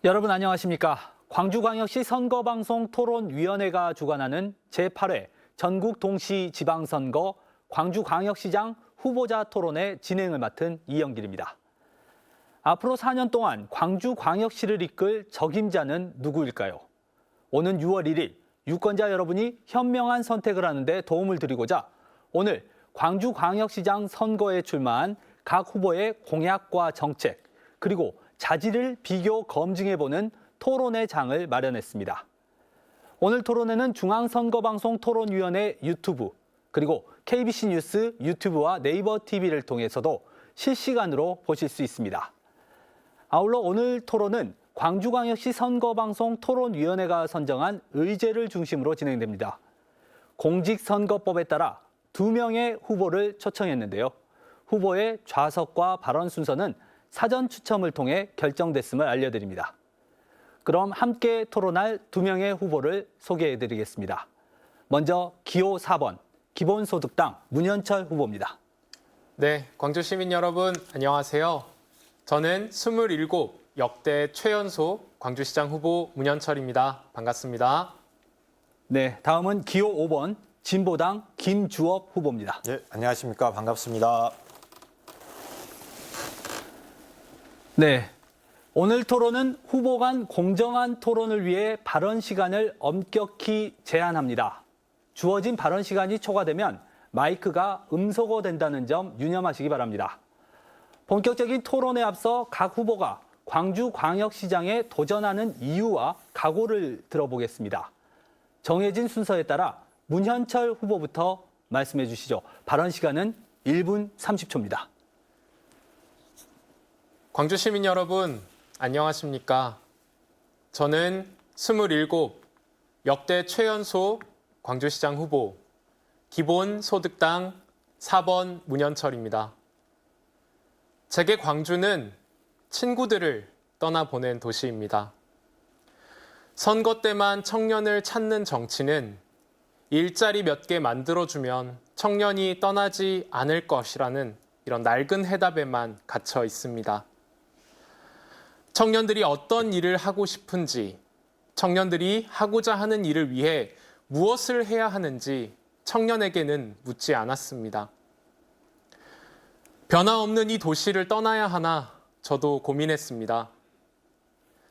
여러분 안녕하십니까? 광주광역시 선거방송 토론위원회가 주관하는 제8회 전국 동시 지방선거 광주광역시장 후보자 토론의 진행을 맡은 이영길입니다. 앞으로 4년 동안 광주광역시를 이끌 적임자는 누구일까요? 오는 6월 1일 유권자 여러분이 현명한 선택을 하는 데 도움을 드리고자 오늘 광주광역시장 선거에 출마한 각 후보의 공약과 정책, 그리고 자질을 비교 검증해보는 토론의 장을 마련했습니다. 오늘 토론회는 중앙선거방송 토론위원회 유튜브, 그리고 KBC 뉴스 유튜브와 네이버 TV를 통해서도 실시간으로 보실 수 있습니다. 아울러 오늘 토론은 광주광역시 선거방송 토론위원회가 선정한 의제를 중심으로 진행됩니다. 공직선거법에 따라 2명의 후보를 초청했는데요. 후보의 좌석과 발언 순서는 사전 추첨을 통해 결정됐음을 알려드립니다. 그럼 함께 토론할 2명의 후보를 소개해드리겠습니다. 먼저 기호 4번 기본소득당 문현철 후보입니다. 네, 광주 시민 여러분 안녕하세요. 저는 27 역대 최연소 광주시장 후보 문현철입니다. 반갑습니다. 네, 다음은 기호 5번 진보당 김주업 후보입니다. 네, 안녕하십니까. 반갑습니다. 네, 오늘 토론은 후보 간 공정한 토론을 위해 발언 시간을 엄격히 제한합니다. 주어진 발언 시간이 초과되면 마이크가 음소거된다는 점 유념하시기 바랍니다. 본격적인 토론에 앞서 각 후보가 광주광역시장에 도전하는 이유와 각오를 들어보겠습니다. 정해진 순서에 따라 문현철 후보부터 말씀해 주시죠. 발언 시간은 1분 30초입니다. 광주 시민 여러분 안녕하십니까? 저는 27 역대 최연소 광주시장 후보 기본소득당 4번 문현철입니다. 제게 광주는 친구들을 떠나보낸 도시입니다. 선거 때만 청년을 찾는 정치는 일자리 몇 개 만들어주면 청년이 떠나지 않을 것이라는 이런 낡은 해답에만 갇혀 있습니다. 청년들이 어떤 일을 하고 싶은지, 청년들이 하고자 하는 일을 위해 무엇을 해야 하는지 청년에게는 묻지 않았습니다. 변화없는 이 도시를 떠나야 하나 저도 고민했습니다.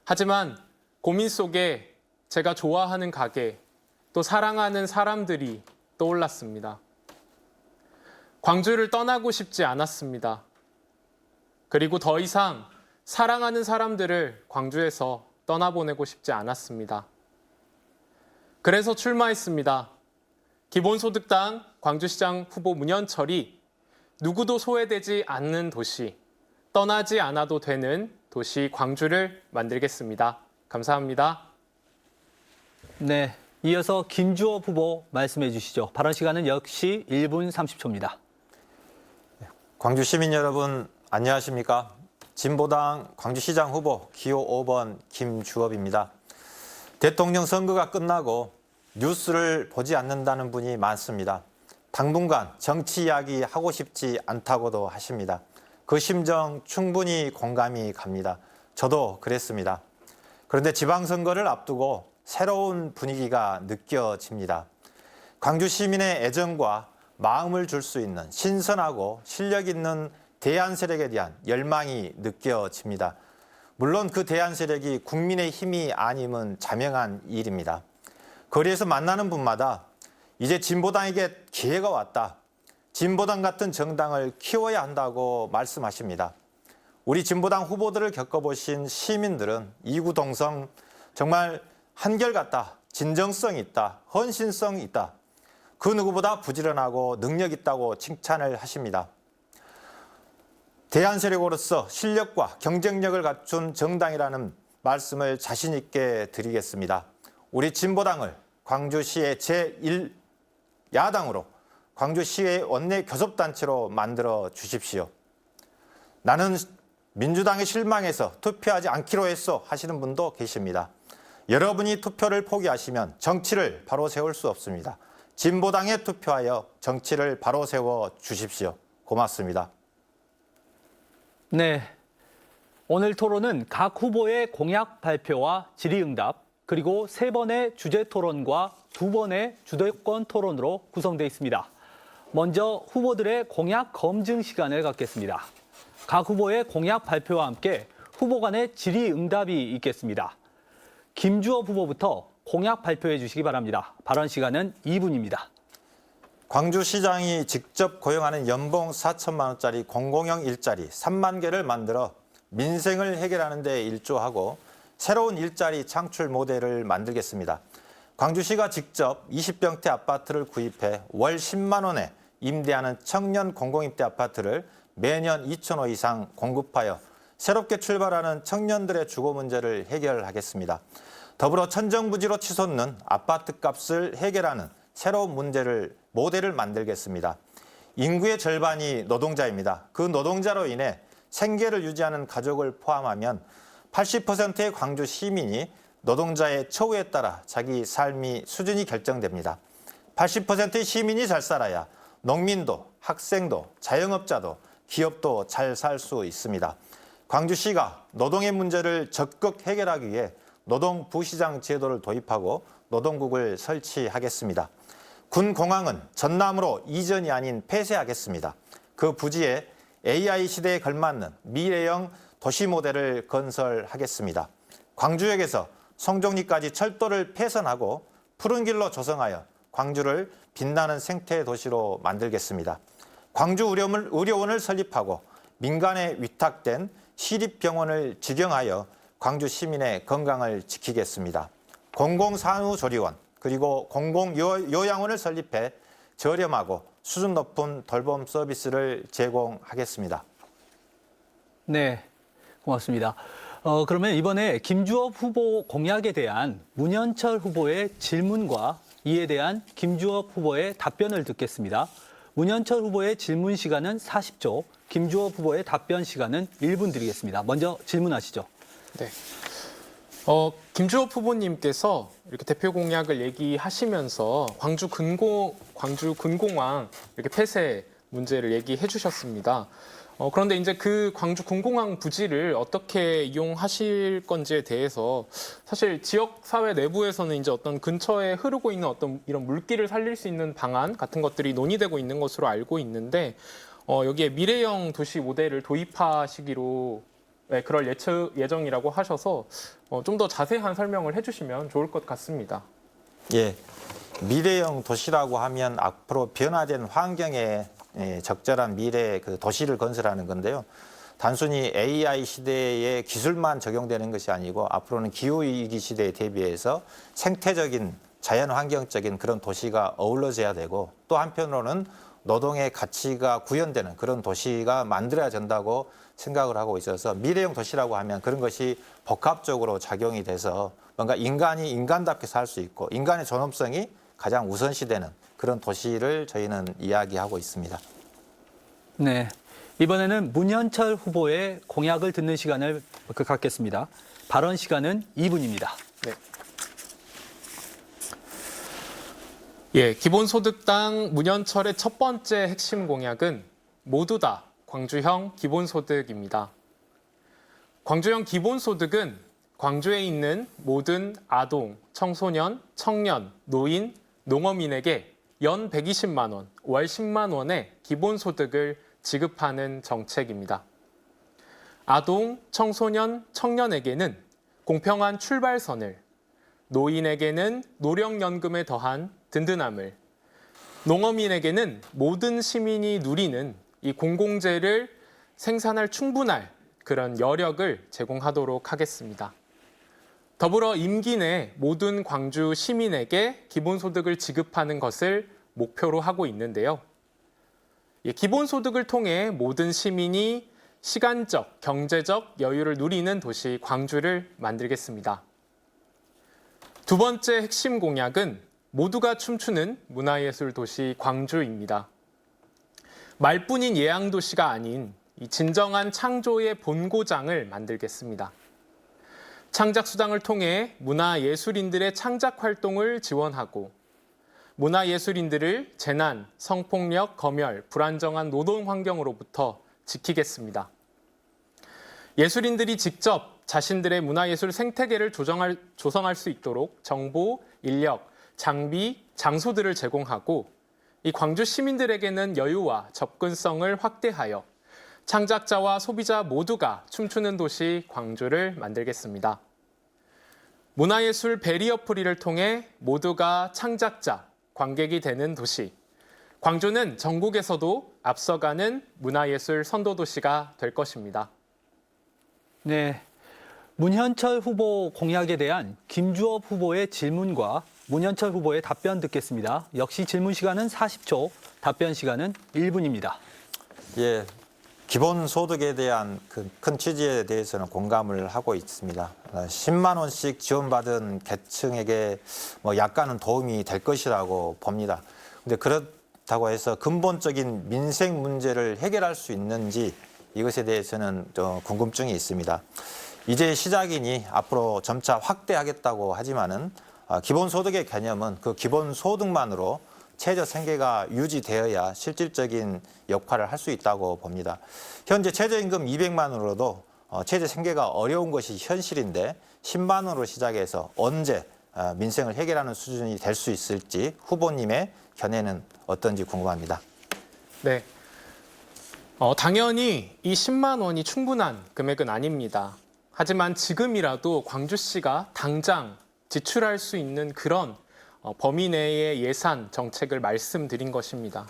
하지만 고민 속에 제가 좋아하는 가게, 또 사랑하는 사람들이 떠올랐습니다. 광주를 떠나고 싶지 않았습니다. 그리고 더 이상 사랑하는 사람들을 광주에서 떠나보내고 싶지 않았습니다. 그래서 출마했습니다. 기본소득당 광주시장 후보 문현철이 누구도 소외되지 않는 도시, 떠나지 않아도 되는 도시 광주를 만들겠습니다. 감사합니다. 네, 이어서 김주업 후보 말씀해 주시죠. 발언 시간은 역시 1분 30초입니다. 광주 시민 여러분 안녕하십니까. 진보당 광주시장 후보 기호 5번 김주업입니다. 대통령 선거가 끝나고 뉴스를 보지 않는다는 분이 많습니다. 당분간 정치 이야기 하고 싶지 않다고도 하십니다. 그 심정 충분히 공감이 갑니다. 저도 그랬습니다. 그런데 지방선거를 앞두고 새로운 분위기가 느껴집니다. 광주 시민의 애정과 마음을 줄 수 있는 신선하고 실력 있는 대안 세력에 대한 열망이 느껴집니다. 물론 그 대안 세력이 국민의 힘이 아님은 자명한 일입니다. 거리에서 만나는 분마다 이제 진보당에게 기회가 왔다. 진보당 같은 정당을 키워야 한다고 말씀하십니다. 우리 진보당 후보들을 겪어보신 시민들은 이구동성 정말 한결같다, 진정성 있다, 헌신성 있다. 그 누구보다 부지런하고 능력 있다고 칭찬을 하십니다. 대안 세력으로서 실력과 경쟁력을 갖춘 정당이라는 말씀을 자신 있게 드리겠습니다. 우리 진보당을 광주시의 제1야당으로 광주시의 원내 교섭단체로 만들어 주십시오. 나는 민주당에 실망해서 투표하지 않기로 했어 하시는 분도 계십니다. 여러분이 투표를 포기하시면 정치를 바로 세울 수 없습니다. 진보당에 투표하여 정치를 바로 세워 주십시오. 고맙습니다. 네, 오늘 토론은 각 후보의 공약 발표와 질의응답, 그리고 3번의 주제 토론과 2번의 주도권 토론으로 구성되어 있습니다. 먼저 후보들의 공약 검증 시간을 갖겠습니다. 각 후보의 공약 발표와 함께 후보 간의 질의응답이 있겠습니다. 김주업 후보부터 공약 발표해 주시기 바랍니다. 발언 시간은 2분입니다. 광주시장이 직접 고용하는 연봉 4천만 원짜리 공공형 일자리 3만 개를 만들어 민생을 해결하는 데 일조하고 새로운 일자리 창출 모델을 만들겠습니다. 광주시가 직접 20평대 아파트를 구입해 월 10만 원에 임대하는 청년 공공임대 아파트를 매년 2천 호 이상 공급하여 새롭게 출발하는 청년들의 주거 문제를 해결하겠습니다. 더불어 천정부지로 치솟는 아파트 값을 해결하는 새로운 모델을 만들겠습니다. 인구의 절반이 노동자입니다. 그 노동자로 인해 생계를 유지하는 가족을 포함하면 80%의 광주 시민이 노동자의 처우에 따라 자기 삶이 수준이 결정됩니다. 80%의 시민이 잘 살아야 농민도, 학생도, 자영업자도, 기업도 잘 살 수 있습니다. 광주시가 노동의 문제를 적극 해결하기 위해 노동부시장 제도를 도입하고 노동국을 설치하겠습니다. 군공항은 전남으로 이전이 아닌 폐쇄하겠습니다. 그 부지에 AI 시대에 걸맞는 미래형 도시 모델을 건설하겠습니다. 광주역에서 송정리까지 철도를 폐선하고 푸른 길로 조성하여 광주를 빛나는 생태 도시로 만들겠습니다. 광주 의료원을 설립하고 민간에 위탁된 시립병원을 직영하여 광주 시민의 건강을 지키겠습니다. 공공산후조리원 그리고 공공요양원을 설립해 저렴하고 수준 높은 돌봄 서비스를 제공하겠습니다. 네, 고맙습니다. 그러면 이번에 김주업 후보 공약에 대한 문현철 후보의 질문과 이에 대한 김주업 후보의 답변을 듣겠습니다. 문현철 후보의 질문 시간은 40초, 김주업 후보의 답변 시간은 1분 드리겠습니다. 먼저 질문하시죠. 네. 김주업 후보님께서 이렇게 대표 공약을 얘기하시면서 광주 군공항 이렇게 폐쇄 문제를 얘기해 주셨습니다. 그런데 이제 그 광주 군공항 부지를 어떻게 이용하실 건지에 대해서 사실 지역 사회 내부에서는 이제 어떤 근처에 흐르고 있는 어떤 이런 물길을 살릴 수 있는 방안 같은 것들이 논의되고 있는 것으로 알고 있는데 여기에 미래형 도시 모델을 도입하시기로 그럴 예정이라고 하셔서 좀 더 자세한 설명을 해주시면 좋을 것 같습니다. 예, 미래형 도시라고 하면 앞으로 변화된 환경에 적절한 미래 그 도시를 건설하는 건데요. 단순히 AI 시대의 기술만 적용되는 것이 아니고 앞으로는 기후위기 시대에 대비해서 생태적인 자연환경적인 그런 도시가 어우러져야 되고 또 한편으로는 노동의 가치가 구현되는 그런 도시가 만들어야 된다고 생각을 하고 있어서 미래형 도시라고 하면 그런 것이 복합적으로 작용이 돼서 뭔가 인간이 인간답게 살 수 있고 인간의 존엄성이 가장 우선시되는 그런 도시를 저희는 이야기하고 있습니다. 네, 이번에는 문현철 후보의 공약을 듣는 시간을 갖겠습니다. 발언 시간은 2분입니다. 네. 예, 기본소득당 문현철의 첫 번째 핵심 공약은 모두 다 광주형 기본소득입니다. 광주형 기본소득은 광주에 있는 모든 아동, 청소년, 청년, 노인, 농어민에게 연 120만 원, 월 10만 원의 기본소득을 지급하는 정책입니다. 아동, 청소년, 청년에게는 공평한 출발선을, 노인에게는 노령연금에 더한 든든함을, 농어민에게는 모든 시민이 누리는 이 공공재를 생산할 충분할 그런 여력을 제공하도록 하겠습니다. 더불어 임기 내 모든 광주 시민에게 기본소득을 지급하는 것을 목표로 하고 있는데요. 기본소득을 통해 모든 시민이 시간적, 경제적 여유를 누리는 도시 광주를 만들겠습니다. 두 번째 핵심 공약은 모두가 춤추는 문화예술 도시 광주입니다. 말뿐인 예향도시가 아닌 이 진정한 창조의 본고장을 만들겠습니다. 창작수당을 통해 문화예술인들의 창작 활동을 지원하고 문화예술인들을 재난, 성폭력, 검열, 불안정한 노동 환경으로부터 지키겠습니다. 예술인들이 직접 자신들의 문화예술 생태계를 조성할 수 있도록 정보, 인력, 장비, 장소들을 제공하고 이 광주 시민들에게는 여유와 접근성을 확대하여 창작자와 소비자 모두가 춤추는 도시 광주를 만들겠습니다. 문화예술 베리어 프리를 통해 모두가 창작자, 관객이 되는 도시. 광주는 전국에서도 앞서가는 문화예술 선도도시가 될 것입니다. 네, 문현철 후보 공약에 대한 김주업 후보의 질문과 문현철 후보의 답변 듣겠습니다. 역시 질문 시간은 40초, 답변 시간은 1분입니다. 예, 기본소득에 대한 큰 취지에 대해서는 공감을 하고 있습니다. 10만 원씩 지원받은 계층에게 약간은 도움이 될 것이라고 봅니다. 근데 그렇다고 해서 근본적인 민생 문제를 해결할 수 있는지 이것에 대해서는 좀 궁금증이 있습니다. 이제 시작이니 앞으로 점차 확대하겠다고 하지만은 기본소득의 개념은 그 기본소득만으로 최저 생계가 유지되어야 실질적인 역할을 할 수 있다고 봅니다. 현재 최저임금 200만 원으로도 최저 생계가 어려운 것이 현실인데 10만 원으로 시작해서 언제 민생을 해결하는 수준이 될 수 있을지 후보님의 견해는 어떤지 궁금합니다. 네. 당연히 이 10만 원이 충분한 금액은 아닙니다. 하지만 지금이라도 광주시가 당장 지출할 수 있는 그런 범위 내의 예산 정책을 말씀드린 것입니다.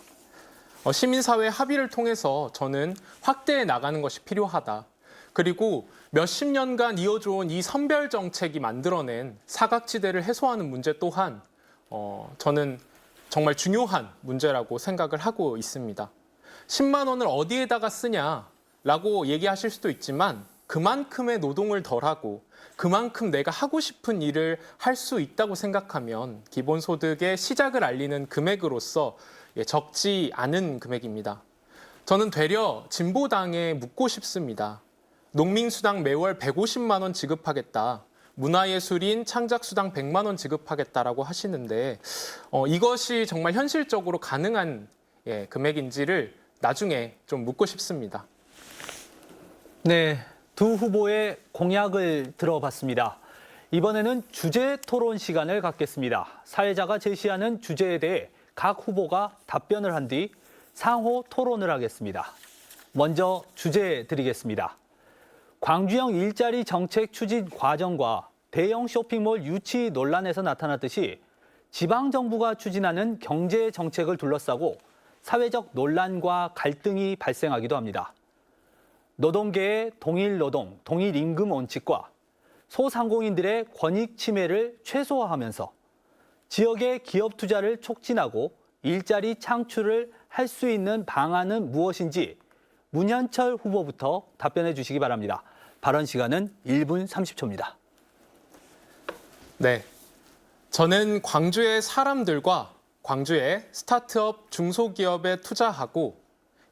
시민사회 합의를 통해서 저는 확대해 나가는 것이 필요하다. 그리고 몇십 년간 이어져온 이 선별 정책이 만들어낸 사각지대를 해소하는 문제 또한 저는 정말 중요한 문제라고 생각을 하고 있습니다. 10만 원을 어디에다가 쓰냐라고 얘기하실 수도 있지만 그만큼의 노동을 덜하고 그만큼 내가 하고 싶은 일을 할 수 있다고 생각하면 기본소득의 시작을 알리는 금액으로서 적지 않은 금액입니다. 저는 되려 진보당에 묻고 싶습니다. 농민수당 매월 150만 원 지급하겠다. 문화예술인 창작수당 100만 원 지급하겠다라고 하시는데 이것이 정말 현실적으로 가능한 금액인지를 나중에 좀 묻고 싶습니다. 네, 두 후보의 공약을 들어봤습니다. 이번에는 주제 토론 시간을 갖겠습니다. 사회자가 제시하는 주제에 대해 각 후보가 답변을 한 뒤 상호 토론을 하겠습니다. 먼저 주제 드리겠습니다. 광주형 일자리 정책 추진 과정과 대형 쇼핑몰 유치 논란에서 나타났듯이 지방정부가 추진하는 경제 정책을 둘러싸고 사회적 논란과 갈등이 발생하기도 합니다. 노동계의 동일 노동, 동일 임금 원칙과 소상공인들의 권익 침해를 최소화하면서 지역의 기업 투자를 촉진하고 일자리 창출을 할 수 있는 방안은 무엇인지 문현철 후보부터 답변해 주시기 바랍니다. 발언 시간은 1분 30초입니다. 네, 저는 광주의 사람들과 광주의 스타트업 중소기업에 투자하고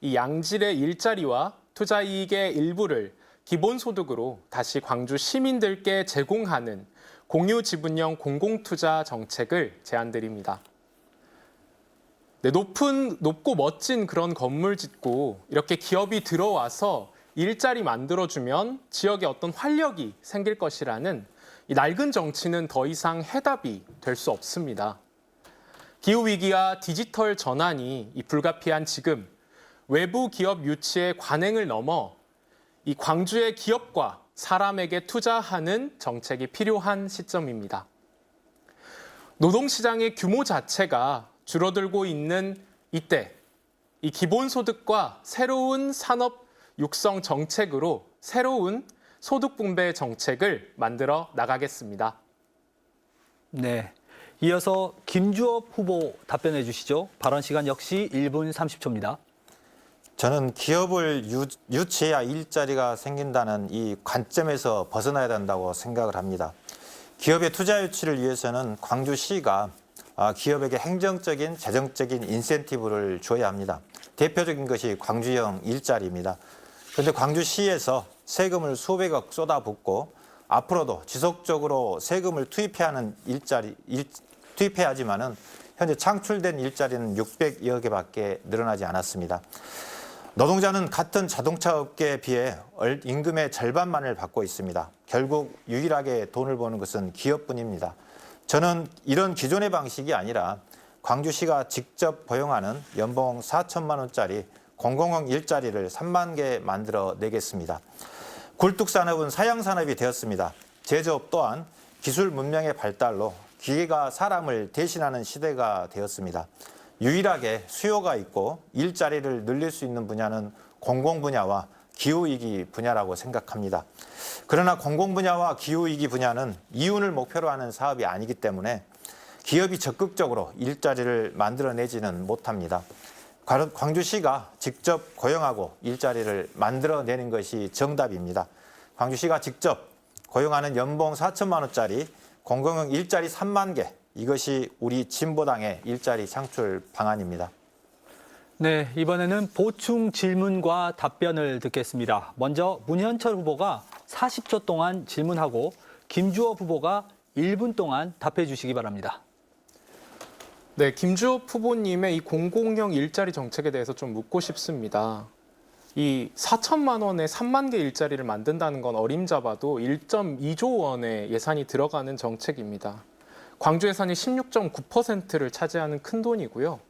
이 양질의 일자리와 투자 이익의 일부를 기본소득으로 다시 광주 시민들께 제공하는 공유지분형 공공투자 정책을 제안드립니다. 네, 높고 멋진 그런 건물 짓고 이렇게 기업이 들어와서 일자리 만들어주면 지역에 어떤 활력이 생길 것이라는 이 낡은 정치는 더 이상 해답이 될 수 없습니다. 기후위기와 디지털 전환이 이 불가피한 지금 외부 기업 유치의 관행을 넘어 이 광주의 기업과 사람에게 투자하는 정책이 필요한 시점입니다. 노동시장의 규모 자체가 줄어들고 있는 이때 이 기본소득과 새로운 산업 육성 정책으로 새로운 소득 분배 정책을 만들어 나가겠습니다. 네, 이어서 김주업 후보 답변해 주시죠. 발언 시간 역시 1분 30초입니다. 저는 기업을 유치해야 일자리가 생긴다는 이 관점에서 벗어나야 된다고 생각을 합니다. 기업의 투자 유치를 위해서는 광주시가 기업에게 행정적인, 재정적인 인센티브를 줘야 합니다. 대표적인 것이 광주형 일자리입니다. 그런데 광주시에서 세금을 수백억 쏟아붓고 앞으로도 지속적으로 세금을 투입해야 하지만은 현재 창출된 일자리는 600여 개밖에 늘어나지 않았습니다. 노동자는 같은 자동차 업계에 비해 임금의 절반만을 받고 있습니다. 결국 유일하게 돈을 버는 것은 기업뿐입니다. 저는 이런 기존의 방식이 아니라 광주시가 직접 고용하는 연봉 4천만 원짜리 공공형 일자리를 3만 개 만들어 내겠습니다. 굴뚝산업은 사양산업이 되었습니다. 제조업 또한 기술 문명의 발달로 기계가 사람을 대신하는 시대가 되었습니다. 유일하게 수요가 있고 일자리를 늘릴 수 있는 분야는 공공 분야와 기후위기 분야라고 생각합니다. 그러나 공공 분야와 기후위기 분야는 이윤을 목표로 하는 사업이 아니기 때문에 기업이 적극적으로 일자리를 만들어내지는 못합니다. 광주시가 직접 고용하고 일자리를 만들어내는 것이 정답입니다. 광주시가 직접 고용하는 연봉 4천만 원짜리 공공형 일자리 3만 개, 이것이 우리 진보당의 일자리 창출 방안입니다. 네, 이번에는 보충 질문과 답변을 듣겠습니다. 먼저 문현철 후보가 40초 동안 질문하고 김주업 후보가 1분 동안 답해 주시기 바랍니다. 네, 김주업 후보님의 이 공공형 일자리 정책에 대해서 좀 묻고 싶습니다. 이 4천만 원에 3만 개 일자리를 만든다는 건 어림잡아도 1.2조 원의 예산이 들어가는 정책입니다. 광주 예산이 16.9%를 차지하는 큰 돈이고요.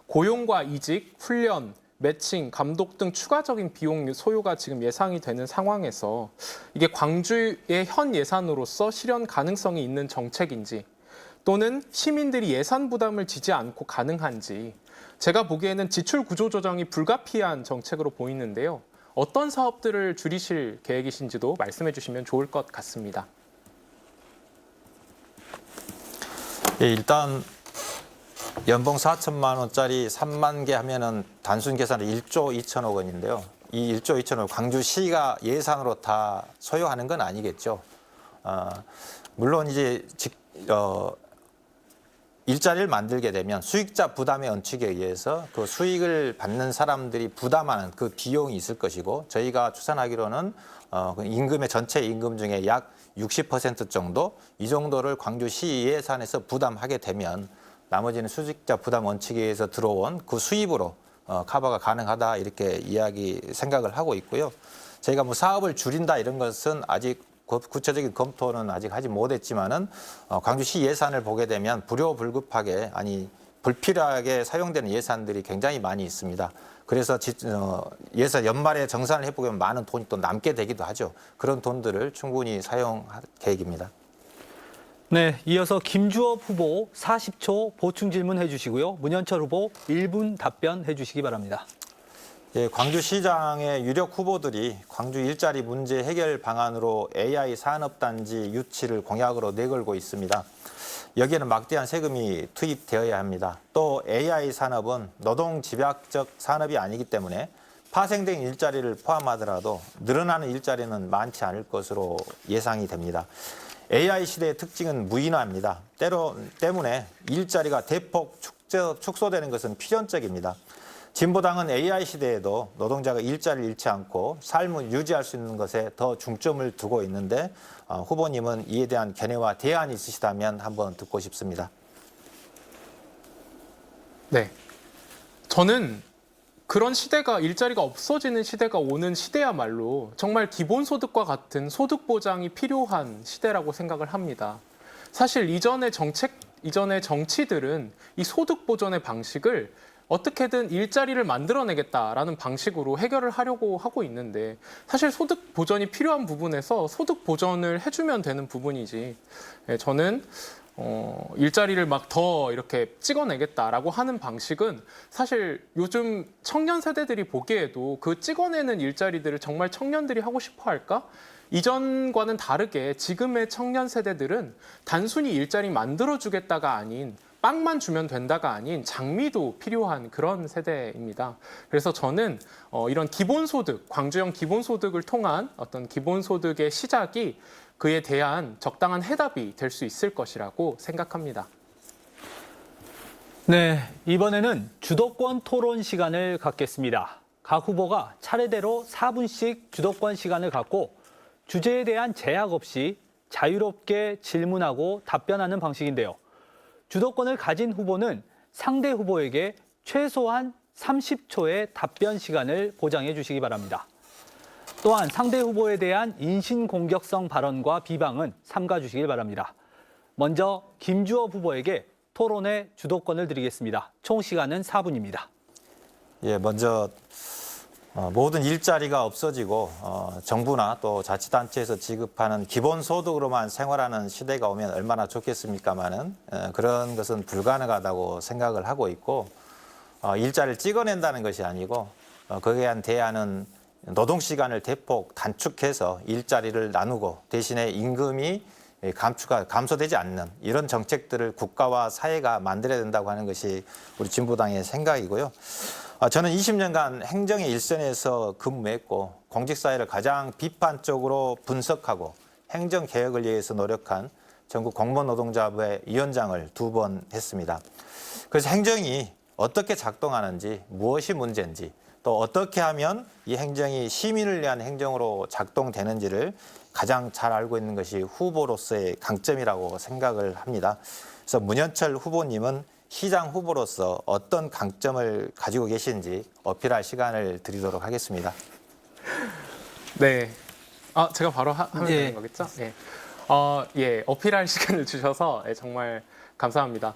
고용과 이직, 훈련, 매칭, 감독 등 추가적인 비용 소요가 지금 예상이 되는 상황에서 이게 광주의 현 예산으로서 실현 가능성이 있는 정책인지 또는 시민들이 예산 부담을 지지 않고 가능한지 제가 보기에는 지출 구조 조정이 불가피한 정책으로 보이는데요. 어떤 사업들을 줄이실 계획이신지도 말씀해 주시면 좋을 것 같습니다. 예, 일단 연봉 4천만 원짜리 3만 개 하면은 단순 계산은 1조 2천억 원인데요. 이 1조 2천억 광주시가 예산으로 다 소요하는 건 아니겠죠. 물론 이제 일자리를 만들게 되면 수익자 부담의 원칙에 의해서 그 수익을 받는 사람들이 부담하는 그 비용이 있을 것이고 저희가 추산하기로는 임금의 전체 임금 중에 약 60% 정도 이 정도를 광주시 예산에서 부담하게 되면 나머지는 수익자 부담 원칙에 의해서 들어온 그 수입으로 커버가 가능하다 이렇게 생각을 하고 있고요. 저희가 뭐 사업을 줄인다 이런 것은 아직 구체적인 검토는 아직 하지 못했지만은 광주시 예산을 보게 되면 불효불급하게 불필요하게 사용되는 예산들이 굉장히 많이 있습니다. 그래서 예산 연말에 정산을 해보면 많은 돈이 또 남게 되기도 하죠. 그런 돈들을 충분히 사용할 계획입니다. 네, 이어서 김주업 후보 40초 보충 질문해 주시고요. 문현철 후보 1분 답변해 주시기 바랍니다. 예, 광주시장의 유력 후보들이 광주 일자리 문제 해결 방안으로 AI 산업단지 유치를 공약으로 내걸고 있습니다. 여기에는 막대한 세금이 투입되어야 합니다. 또 AI 산업은 노동 집약적 산업이 아니기 때문에 파생된 일자리를 포함하더라도 늘어나는 일자리는 많지 않을 것으로 예상이 됩니다. AI 시대의 특징은 무인화입니다. 때문에 일자리가 대폭 축소되는 것은 필연적입니다. 진보당은 AI 시대에도 노동자가 일자리를 잃지 않고 삶을 유지할 수 있는 것에 더 중점을 두고 있는데 후보님은 이에 대한 견해와 대안이 있으시다면 한번 듣고 싶습니다. 네, 저는 그런 시대가 일자리가 없어지는 시대가 오는 시대야말로 정말 기본소득과 같은 소득 보장이 필요한 시대라고 생각을 합니다. 사실 이전의 정치들은 이 소득 보전의 방식을 어떻게든 일자리를 만들어내겠다라는 방식으로 해결을 하려고 하고 있는데 사실 소득 보전이 필요한 부분에서 소득 보전을 해주면 되는 부분이지 저는 일자리를 막 더 이렇게 찍어내겠다라고 하는 방식은 사실 요즘 청년 세대들이 보기에도 그 찍어내는 일자리들을 정말 청년들이 하고 싶어 할까? 이전과는 다르게 지금의 청년 세대들은 단순히 일자리 만들어주겠다가 아닌 빵만 주면 된다가 아닌 장미도 필요한 그런 세대입니다. 그래서 저는 이런 기본소득, 광주형 기본소득을 통한 어떤 기본소득의 시작이 그에 대한 적당한 해답이 될 수 있을 것이라고 생각합니다. 네, 이번에는 주도권 토론 시간을 갖겠습니다. 각 후보가 차례대로 4분씩 주도권 시간을 갖고 주제에 대한 제약 없이 자유롭게 질문하고 답변하는 방식인데요. 주도권을 가진 후보는 상대 후보에게 최소한 30초의 답변 시간을 보장해 주시기 바랍니다. 또한 상대 후보에 대한 인신공격성 발언과 비방은 삼가 주시길 바랍니다. 먼저 김주업 후보에게 토론의 주도권을 드리겠습니다. 총 시간은 4분입니다. 예, 먼저 모든 일자리가 없어지고 정부나 또 자치단체에서 지급하는 기본소득으로만 생활하는 시대가 오면 얼마나 좋겠습니까마는 그런 것은 불가능하다고 생각을 하고 있고 일자리를 찍어낸다는 것이 아니고 거기에 대한 노동시간을 대폭 단축해서 일자리를 나누고 대신에 임금이 감소되지 않는 이런 정책들을 국가와 사회가 만들어야 된다고 하는 것이 우리 진보당의 생각이고요. 저는 20년간 행정의 일선에서 근무했고 공직사회를 가장 비판적으로 분석하고 행정개혁을 위해서 노력한 전국 공무원노동자부의 위원장을 2번 했습니다. 그래서 행정이 어떻게 작동하는지, 무엇이 문제인지, 또 어떻게 하면 이 행정이 시민을 위한 행정으로 작동되는지를 가장 잘 알고 있는 것이 후보로서의 강점이라고 생각을 합니다. 그래서 문현철 후보님은 시장 후보로서 어떤 강점을 가지고 계신지 어필할 시간을 드리도록 하겠습니다. 네. 제가 바로 하면 되는 거겠죠? 네. 예, 어필할 시간을 주셔서 정말 감사합니다.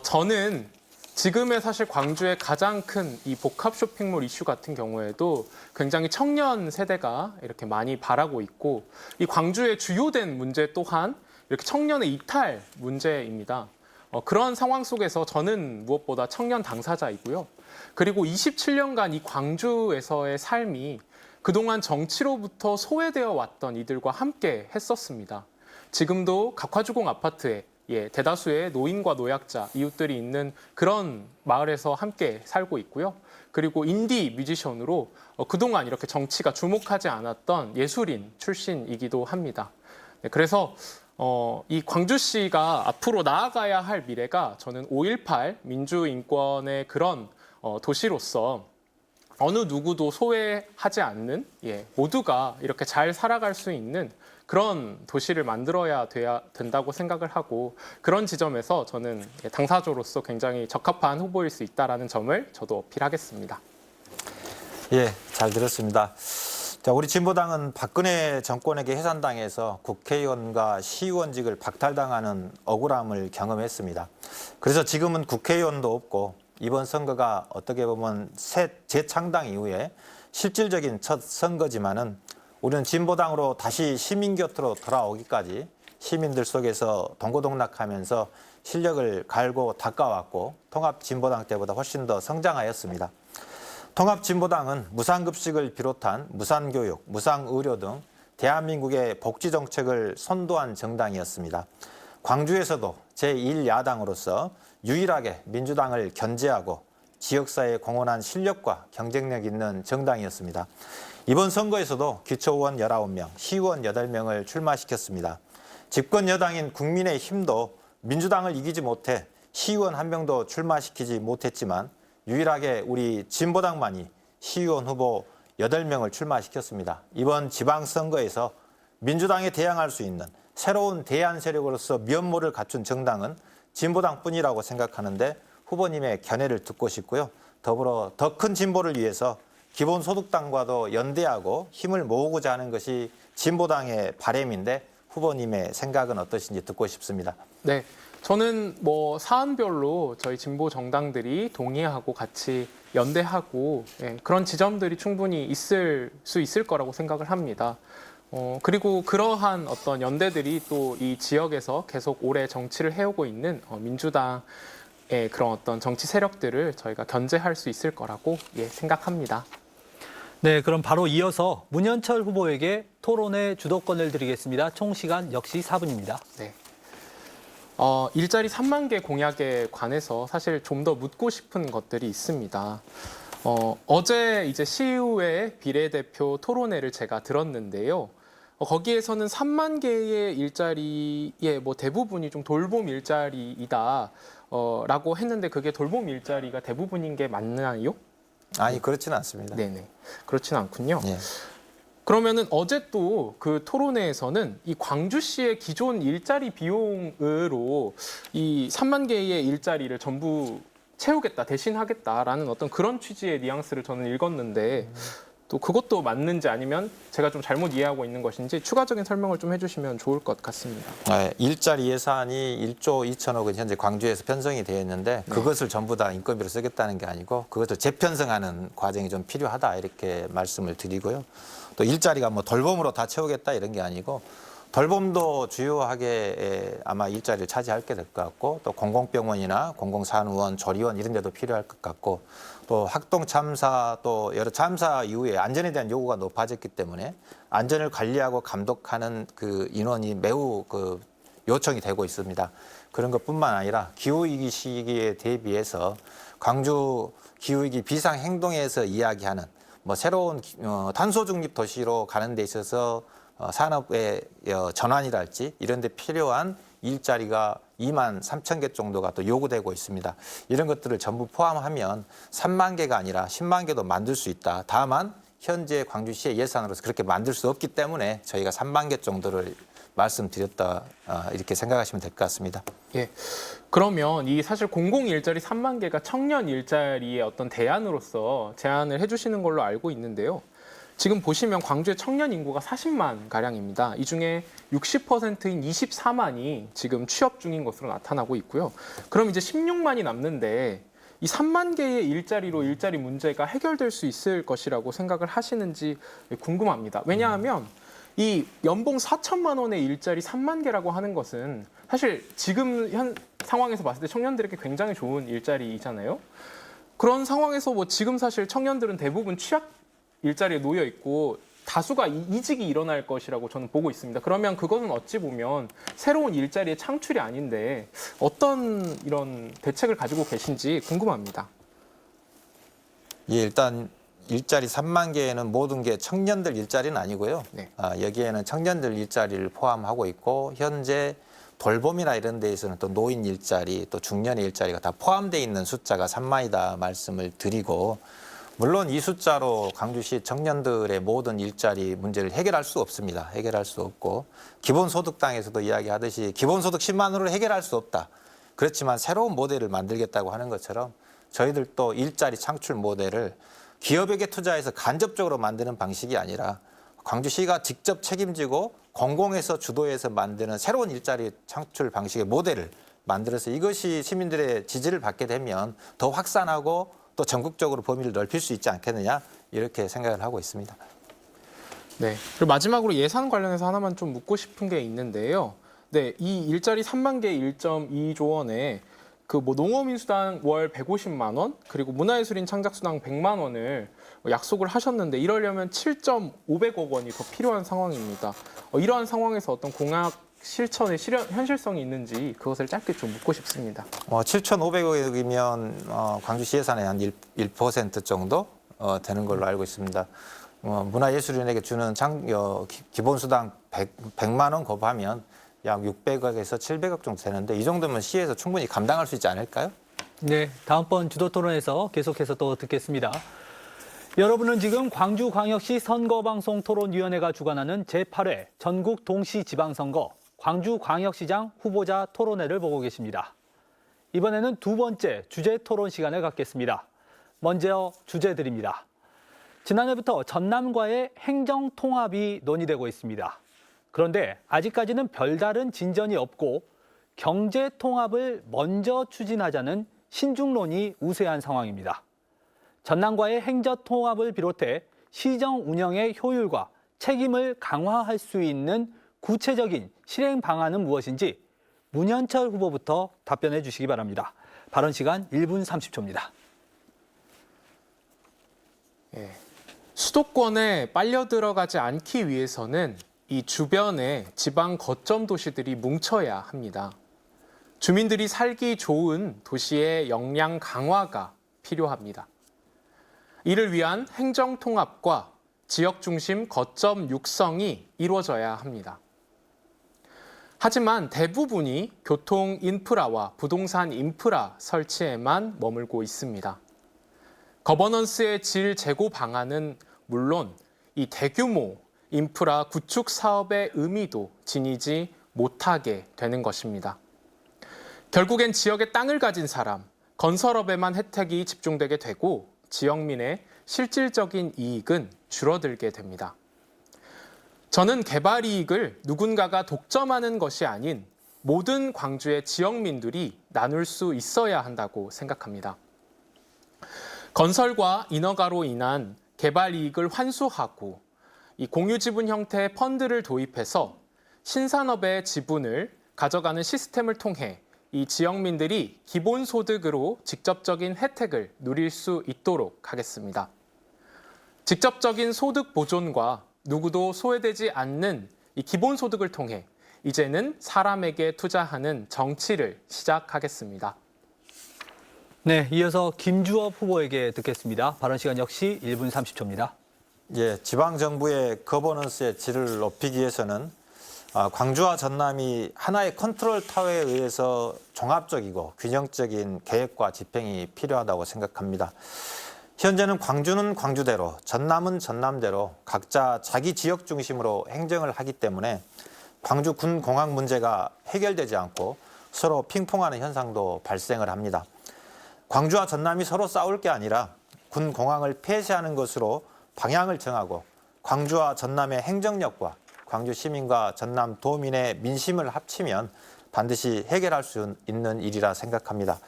저는 지금의 사실 광주의 가장 큰 이 복합 쇼핑몰 이슈 같은 경우에도 굉장히 청년 세대가 이렇게 많이 바라고 있고 이 광주의 주요된 문제 또한 이렇게 청년의 이탈 문제입니다. 그런 상황 속에서 저는 무엇보다 청년 당사자이고요. 그리고 27년간 이 광주에서의 삶이 그동안 정치로부터 소외되어 왔던 이들과 함께 했었습니다. 지금도 각화주공 아파트에 대다수의 노인과 노약자, 이웃들이 있는 그런 마을에서 함께 살고 있고요. 그리고 인디 뮤지션으로 그동안 이렇게 정치가 주목하지 않았던 예술인 출신이기도 합니다. 네, 그래서 이 광주시가 앞으로 나아가야 할 미래가 저는 5.18 민주인권의 그런 도시로서 어느 누구도 소외하지 않는 모두가 이렇게 잘 살아갈 수 있는 그런 도시를 만들어야 된다고 생각을 하고 그런 지점에서 저는 당사자로서 굉장히 적합한 후보일 수 있다는 점을 저도 어필하겠습니다. 예, 잘 들었습니다. 자, 우리 진보당은 박근혜 정권에게 해산당해서 국회의원과 시의원직을 박탈당하는 억울함을 경험했습니다. 그래서 지금은 국회의원도 없고 이번 선거가 어떻게 보면 새 재창당 이후에 실질적인 첫 선거지만은 우리는 진보당으로 다시 시민 곁으로 돌아오기까지 시민들 속에서 동고동락하면서 실력을 갈고 닦아왔고 통합진보당 때보다 훨씬 더 성장하였습니다. 통합진보당은 무상급식을 비롯한 무상교육, 무상의료 등 대한민국의 복지정책을 선도한 정당이었습니다. 광주에서도 제1야당으로서 유일하게 민주당을 견제하고 지역사회에 공헌한 실력과 경쟁력 있는 정당이었습니다. 이번 선거에서도 기초의원 19명, 시의원 8명을 출마시켰습니다. 집권 여당인 국민의힘도 민주당을 이기지 못해 시의원 1명도 출마시키지 못했지만 유일하게 우리 진보당만이 시의원 후보 8명을 출마시켰습니다. 이번 지방선거에서 민주당에 대항할 수 있는 새로운 대안 세력으로서 면모를 갖춘 정당은 진보당뿐이라고 생각하는데 후보님의 견해를 듣고 싶고요. 더불어 더 큰 진보를 위해서 기본소득당과도 연대하고 힘을 모으고자 하는 것이 진보당의 바람인데 후보님의 생각은 어떠신지 듣고 싶습니다. 네, 저는 사안별로 저희 진보 정당들이 동의하고 같이 연대하고 그런 지점들이 충분히 있을 수 있을 거라고 생각을 합니다. 그리고 그러한 어떤 연대들이 또 이 지역에서 계속 오래 정치를 해오고 있는 민주당의 그런 어떤 정치 세력들을 저희가 견제할 수 있을 거라고 생각합니다. 네, 그럼 바로 이어서 문현철 후보에게 토론의 주도권을 드리겠습니다. 총 시간 역시 4분입니다. 네. 일자리 3만 개 공약에 관해서 사실 좀 더 묻고 싶은 것들이 있습니다. 어제 이제 시의회 비례대표 토론회를 제가 들었는데요. 거기에서는 3만 개의 일자리의 대부분이 좀 돌봄 일자리이다 라고 했는데 그게 돌봄 일자리가 대부분인 게 맞나요? 아니, 그렇지는 않습니다. 네네. 그렇지는 않군요. 예. 그러면은 어제 또 그 토론회에서는 이 광주시의 기존 일자리 비용으로 이 3만 개의 일자리를 전부 채우겠다, 대신하겠다라는 어떤 그런 취지의 뉘앙스를 저는 읽었는데 또 그것도 맞는지 아니면 제가 좀 잘못 이해하고 있는 것인지 추가적인 설명을 좀 해주시면 좋을 것 같습니다. 네, 일자리 예산이 1조 2천억은 현재 광주에서 편성이 되어 있는데 그것을 전부 다 인건비로 쓰겠다는 게 아니고 그것을 재편성하는 과정이 좀 필요하다 이렇게 말씀을 드리고요. 또 일자리가 뭐 돌봄으로 다 채우겠다 이런 게 아니고 돌봄도 주요하게 아마 일자리를 차지할 게 될 것 같고 또 공공병원이나 공공산후원, 조리원 이런 데도 필요할 것 같고 또 학동 참사 또 여러 참사 이후에 안전에 대한 요구가 높아졌기 때문에 안전을 관리하고 감독하는 그 인원이 매우 그 요청이 되고 있습니다. 그런 것뿐만 아니라 기후위기 시기에 대비해서 광주 기후위기 비상행동에서 이야기하는 뭐 새로운 탄소 중립 도시로 가는 데 있어서 산업의 전환이랄지 이런 데 필요한 일자리가 2만 3천 개 정도가 또 요구되고 있습니다. 이런 것들을 전부 포함하면 3만 개가 아니라 10만 개도 만들 수 있다. 다만 현재 광주시의 예산으로서 그렇게 만들 수 없기 때문에 저희가 3만 개 정도를 말씀드렸다 이렇게 생각하시면 될 것 같습니다. 예. 그러면 이 사실 공공 일자리 3만 개가 청년 일자리의 어떤 대안으로서 제안을 해주시는 걸로 알고 있는데요. 지금 보시면 광주의 청년 인구가 40만 가량입니다. 이 중에 60%인 24만이 지금 취업 중인 것으로 나타나고 있고요. 그럼 이제 16만이 남는데 이 3만 개의 일자리로 일자리 문제가 해결될 수 있을 것이라고 생각을 하시는지 궁금합니다. 왜냐하면 이 연봉 4천만 원의 일자리 3만 개라고 하는 것은 사실 지금 현 상황에서 봤을 때 청년들에게 굉장히 좋은 일자리이잖아요. 그런 상황에서 뭐 지금 사실 청년들은 대부분 취약 일자리에 놓여 있고 다수가 이직이 일어날 것이라고 저는 보고 있습니다. 그러면 그것은 어찌 보면 새로운 일자리의 창출이 아닌데 어떤 이런 대책을 가지고 계신지 궁금합니다. 예, 일단 일자리 3만 개에는 모든 게 청년들 일자리는 아니고요. 네. 여기에는 청년들 일자리를 포함하고 있고 현재 돌봄이나 이런 데에서는 또 노인 일자리, 또 중년의 일자리가 다 포함되어 있는 숫자가 3만이다 말씀을 드리고 물론 이 숫자로 광주시 청년들의 모든 일자리 문제를 해결할 수 없습니다. 해결할 수 없고 기본소득당에서도 이야기하듯이 기본소득 10만 원으로 해결할 수 없다. 그렇지만 새로운 모델을 만들겠다고 하는 것처럼 저희들도 일자리 창출 모델을 기업에게 투자해서 간접적으로 만드는 방식이 아니라 광주시가 직접 책임지고 공공에서 주도해서 만드는 새로운 일자리 창출 방식의 모델을 만들어서 이것이 시민들의 지지를 받게 되면 더 확산하고 또 전국적으로 범위를 넓힐 수 있지 않겠느냐 이렇게 생각을 하고 있습니다. 네. 그리고 마지막으로 예산 관련해서 하나만 좀 묻고 싶은 게 있는데요. 네, 이 일자리 3만 개 1.2조 원에 그 뭐 농어민수당 월 150만 원 그리고 문화예술인 창작수당 100만 원을 약속을 하셨는데 이러려면 7.500억 원이 더 필요한 상황입니다. 이러한 상황에서 어떤 공약 실천의 현실성이 있는지 그것을 짧게 좀 묻고 싶습니다. 7,500억이면 광주시 예산의 한 1% 정도 되는 걸로 알고 있습니다. 문화예술인에게 주는 기본수당 100만 원 곱하면 약 600억에서 700억 정도 되는데 이 정도면 시에서 충분히 감당할 수 있지 않을까요? 네, 다음번 주도 토론에서 계속해서 또 듣겠습니다. 여러분은 지금 광주광역시 선거방송토론위원회가 주관하는 제8회 전국 동시지방선거 광주광역시장 후보자 토론회를 보고 계십니다. 이번에는 두 번째 주제 토론 시간을 갖겠습니다. 먼저 주제들입니다. 지난해부터 전남과의 행정통합이 논의되고 있습니다. 그런데 아직까지는 별다른 진전이 없고 경제통합을 먼저 추진하자는 신중론이 우세한 상황입니다. 전남과의 행정통합을 비롯해 시정 운영의 효율과 책임을 강화할 수 있는 구체적인 실행 방안은 무엇인지 문현철 후보부터 답변해 주시기 바랍니다. 발언 시간 1분 30초입니다. 예. 수도권에 빨려 들어가지 않기 위해서는 이 주변에 지방 거점 도시들이 뭉쳐야 합니다. 주민들이 살기 좋은 도시의 역량 강화가 필요합니다. 이를 위한 행정 통합과 지역 중심 거점 육성이 이루어져야 합니다. 하지만 대부분이 교통 인프라와 부동산 인프라 설치에만 머물고 있습니다. 거버넌스의 질 제고 방안은 물론 이 대규모 인프라 구축 사업의 의미도 지니지 못하게 되는 것입니다. 결국엔 지역의 땅을 가진 사람, 건설업에만 혜택이 집중되게 되고 지역민의 실질적인 이익은 줄어들게 됩니다. 저는 개발 이익을 누군가가 독점하는 것이 아닌 모든 광주의 지역민들이 나눌 수 있어야 한다고 생각합니다. 건설과 인허가로 인한 개발 이익을 환수하고 이 공유 지분 형태의 펀드를 도입해서 신산업의 지분을 가져가는 시스템을 통해 이 지역민들이 기본소득으로 직접적인 혜택을 누릴 수 있도록 하겠습니다. 직접적인 소득 보존과 누구도 소외되지 않는 이 기본소득을 통해 이제는 사람에게 투자하는 정치를 시작하겠습니다. 네, 이어서 김주업 후보에게 듣겠습니다. 발언 시간 역시 1분 30초입니다. 예, 지방정부의 거버넌스의 질을 높이기 위해서는 광주와 전남이 하나의 컨트롤 타워에 의해서 종합적이고 균형적인 계획과 집행이 필요하다고 생각합니다. 현재는 광주는 광주대로, 전남은 전남대로 각자 자기 지역 중심으로 행정을 하기 때문에 광주 군공항 문제가 해결되지 않고 서로 핑퐁하는 현상도 발생을 합니다. 광주와 전남이 서로 싸울 게 아니라 군공항을 폐쇄하는 것으로 방향을 정하고 광주와 전남의 행정력과 광주 시민과 전남 도민의 민심을 합치면 반드시 해결할 수 있는 일이라 생각합니다.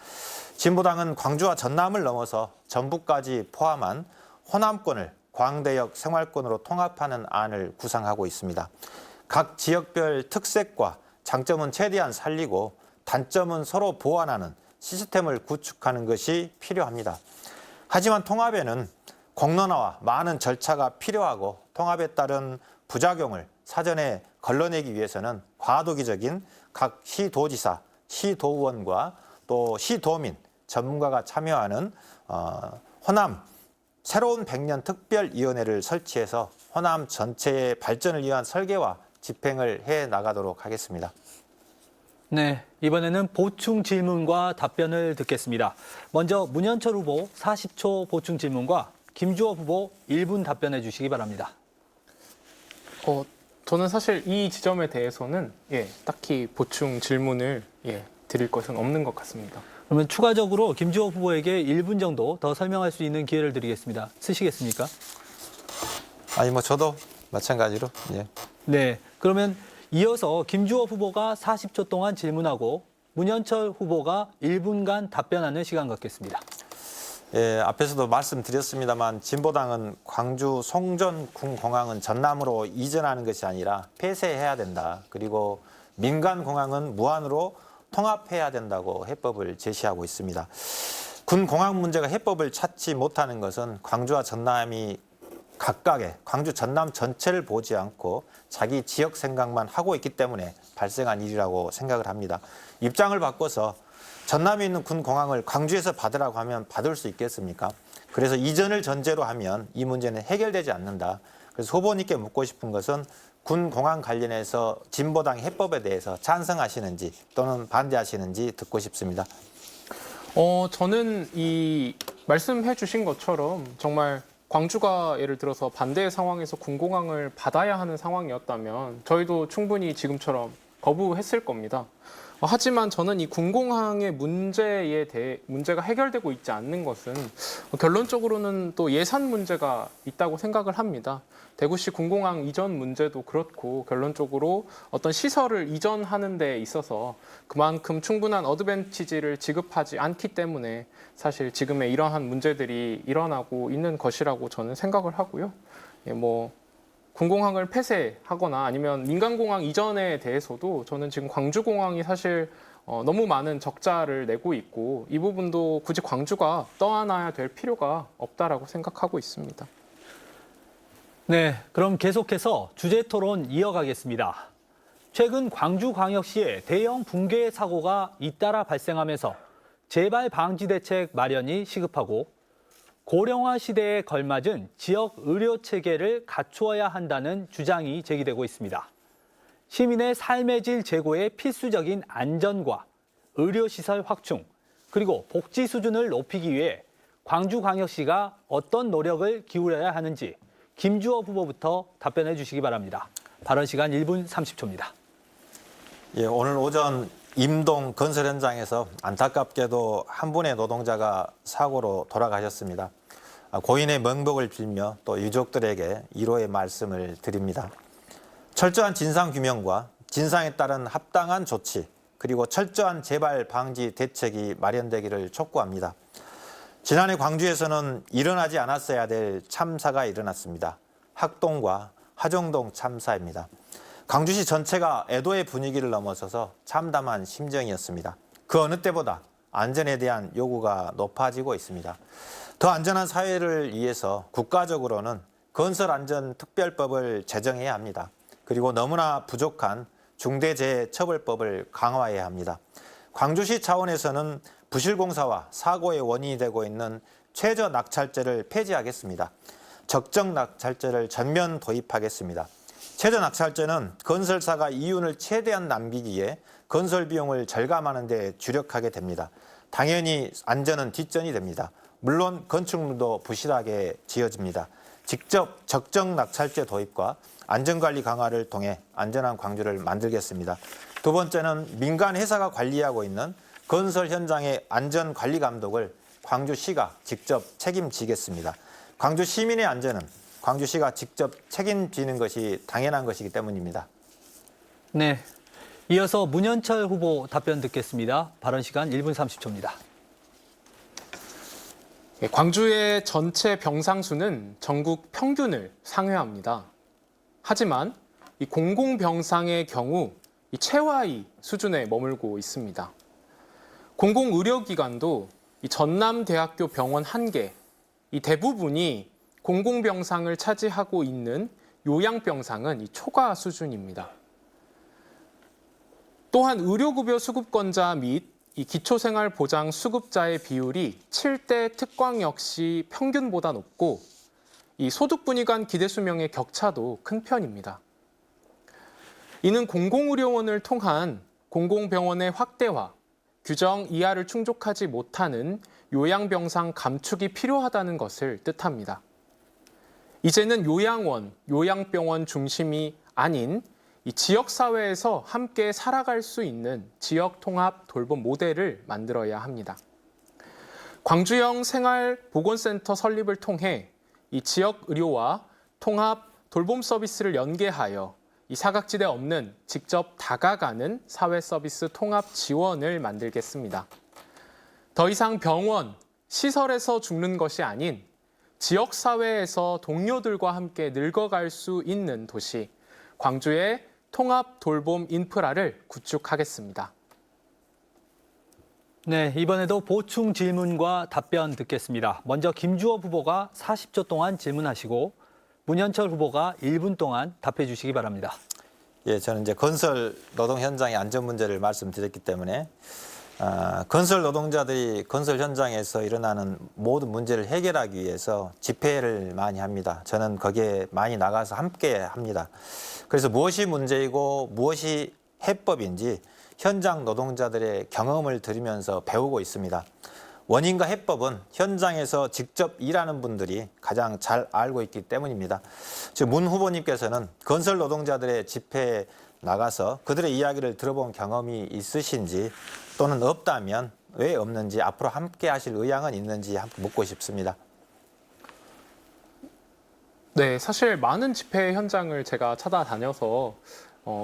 진보당은 광주와 전남을 넘어서 전북까지 포함한 호남권을 광대역 생활권으로 통합하는 안을 구상하고 있습니다. 각 지역별 특색과 장점은 최대한 살리고 단점은 서로 보완하는 시스템을 구축하는 것이 필요합니다. 하지만 통합에는 공론화와 많은 절차가 필요하고 통합에 따른 부작용을 사전에 걸러내기 위해서는 과도기적인 각 시도지사, 시도의원과 또 시도민, 전문가가 참여하는 호남 새로운 100년 특별위원회를 설치해서 호남 전체의 발전을 위한 설계와 집행을 해 나가도록 하겠습니다. 네, 이번에는 보충 질문과 답변을 듣겠습니다. 먼저 문현철 후보 40초 보충 질문과 김주업 후보 1분 답변해 주시기 바랍니다. 저는 사실 이 지점에 대해서는 딱히 보충 질문을 드릴 것은 없는 것 같습니다. 그러면 추가적으로 김주업 후보에게 1분 정도 더 설명할 수 있는 기회를 드리겠습니다. 쓰시겠습니까? 아니 저도 마찬가지로. 예. 네, 그러면 이어서 김주업 후보가 40초 동안 질문하고 문현철 후보가 1분간 답변하는 시간 갖겠습니다. 예, 앞에서도 말씀드렸습니다만 진보당은 광주 송전군공항은 전남으로 이전하는 것이 아니라 폐쇄해야 된다. 그리고 민간공항은 무한으로 통합해야 된다고 해법을 제시하고 있습니다. 군공항 문제가 해법을 찾지 못하는 것은 광주와 전남이 각각의 광주 전남 전체를 보지 않고 자기 지역 생각만 하고 있기 때문에 발생한 일이라고 생각을 합니다. 입장을 바꿔서 전남에 있는 군공항을 광주에서 받으라고 하면 받을 수 있겠습니까? 그래서 이전을 전제로 하면 이 문제는 해결되지 않는다. 그래서 후보님께 묻고 싶은 것은 군공항 관련해서 진보당 해법에 대해서 찬성하시는지 또는 반대하시는지 듣고 싶습니다. 저는 이 말씀해 주신 것처럼 정말 광주가 예를 들어서 반대의 상황에서 군공항을 받아야 하는 상황이었다면 저희도 충분히 지금처럼 거부했을 겁니다. 하지만 저는 이 군공항의 문제가 해결되고 있지 않는 것은 결론적으로는 또 예산 문제가 있다고 생각을 합니다. 대구시 군공항 이전 문제도 그렇고 결론적으로 어떤 시설을 이전하는 데 있어서 그만큼 충분한 어드밴티지를 지급하지 않기 때문에 사실 지금의 이러한 문제들이 일어나고 있는 것이라고 저는 생각을 하고요. 군공항을 폐쇄하거나 아니면 민간공항 이전에 대해서도 저는 지금 광주공항이 사실 너무 많은 적자를 내고 있고 이 부분도 굳이 광주가 떠안아야 될 필요가 없다라고 생각하고 있습니다. 네, 그럼 계속해서 주제 토론 이어가겠습니다. 최근 광주광역시에 대형 붕괴 사고가 잇따라 발생하면서 재발 방지 대책 마련이 시급하고 고령화 시대에 걸맞은 지역 의료 체계를 갖추어야 한다는 주장이 제기되고 있습니다. 시민의 삶의 질 제고에 필수적인 안전과 의료시설 확충, 그리고 복지 수준을 높이기 위해 광주광역시가 어떤 노력을 기울여야 하는지 김주업 후보부터 답변해 주시기 바랍니다. 발언 시간 1분 30초입니다. 예, 오늘 오전 임동 건설 현장에서 안타깝게도 한 분의 노동자가 사고로 돌아가셨습니다. 고인의 명복을 빌며 또 유족들에게 위로의 말씀을 드립니다. 철저한 진상규명과 진상에 따른 합당한 조치, 그리고 철저한 재발 방지 대책이 마련되기를 촉구합니다. 지난해 광주에서는 일어나지 않았어야 될 참사가 일어났습니다. 학동과 하정동 참사입니다. 광주시 전체가 애도의 분위기를 넘어서서 참담한 심정이었습니다. 그 어느 때보다 안전에 대한 요구가 높아지고 있습니다. 더 안전한 사회를 위해서 국가적으로는 건설안전특별법을 제정해야 합니다. 그리고 너무나 부족한 중대재해처벌법을 강화해야 합니다. 광주시 차원에서는 부실공사와 사고의 원인이 되고 있는 최저낙찰제를 폐지하겠습니다. 적정낙찰제를 전면 도입하겠습니다. 최저낙찰제는 건설사가 이윤을 최대한 남기기에 건설 비용을 절감하는 데 주력하게 됩니다. 당연히 안전은 뒷전이 됩니다. 물론 건축물도 부실하게 지어집니다. 직접 적정낙찰제 도입과 안전관리 강화를 통해 안전한 광주를 만들겠습니다. 두 번째는 민간 회사가 관리하고 있는 건설 현장의 안전관리 감독을 광주시가 직접 책임지겠습니다. 광주 시민의 안전은 광주시가 직접 책임지는 것이 당연한 것이기 때문입니다. 네. 이어서 문현철 후보 답변 듣겠습니다. 발언 시간 1분 30초입니다. 광주의 전체 병상수는 전국 평균을 상회합니다. 하지만 이 공공병상의 경우 이 최하위 수준에 머물고 있습니다. 공공의료기관도 이 전남대학교 병원 1개, 이 대부분이 공공병상을 차지하고 있는 요양병상은 이 초과 수준입니다. 또한 의료급여 수급권자 및 이 기초생활보장 수급자의 비율이 7대 특광 역시 평균보다 높고 이 소득분위 간 기대수명의 격차도 큰 편입니다. 이는 공공의료원을 통한 공공병원의 확대와 규정 이하를 충족하지 못하는 요양병상 감축이 필요하다는 것을 뜻합니다. 이제는 요양원, 요양병원 중심이 아닌 이 지역사회에서 함께 살아갈 수 있는 지역통합 돌봄 모델을 만들어야 합니다. 광주형 생활보건센터 설립을 통해 이 지역의료와 통합 돌봄 서비스를 연계하여 이 사각지대 없는 직접 다가가는 사회서비스 통합 지원을 만들겠습니다. 더 이상 병원, 시설에서 죽는 것이 아닌 지역사회에서 동료들과 함께 늙어갈 수 있는 도시, 광주의 통합 돌봄 인프라를 구축하겠습니다. 네, 이번에도 보충 질문과 답변 듣겠습니다. 먼저 김주업 후보가 40초 동안 질문하시고 문현철 후보가 1분 동안 답해 주시기 바랍니다. 예, 저는 이제 건설 노동 현장의 안전 문제를 말씀드렸기 때문에 건설 노동자들이 건설 현장에서 일어나는 모든 문제를 해결하기 위해서 집회를 많이 합니다. 저는 거기에 많이 나가서 함께 합니다. 그래서 무엇이 문제이고 무엇이 해법인지 현장 노동자들의 경험을 들으면서 배우고 있습니다. 원인과 해법은 현장에서 직접 일하는 분들이 가장 잘 알고 있기 때문입니다. 즉 문 후보님께서는 건설 노동자들의 집회에 나가서 그들의 이야기를 들어본 경험이 있으신지 또는 없다면 왜 없는지 앞으로 함께 하실 의향은 있는지 한번 묻고 싶습니다. 네, 사실 많은 집회 현장을 제가 찾아다녀서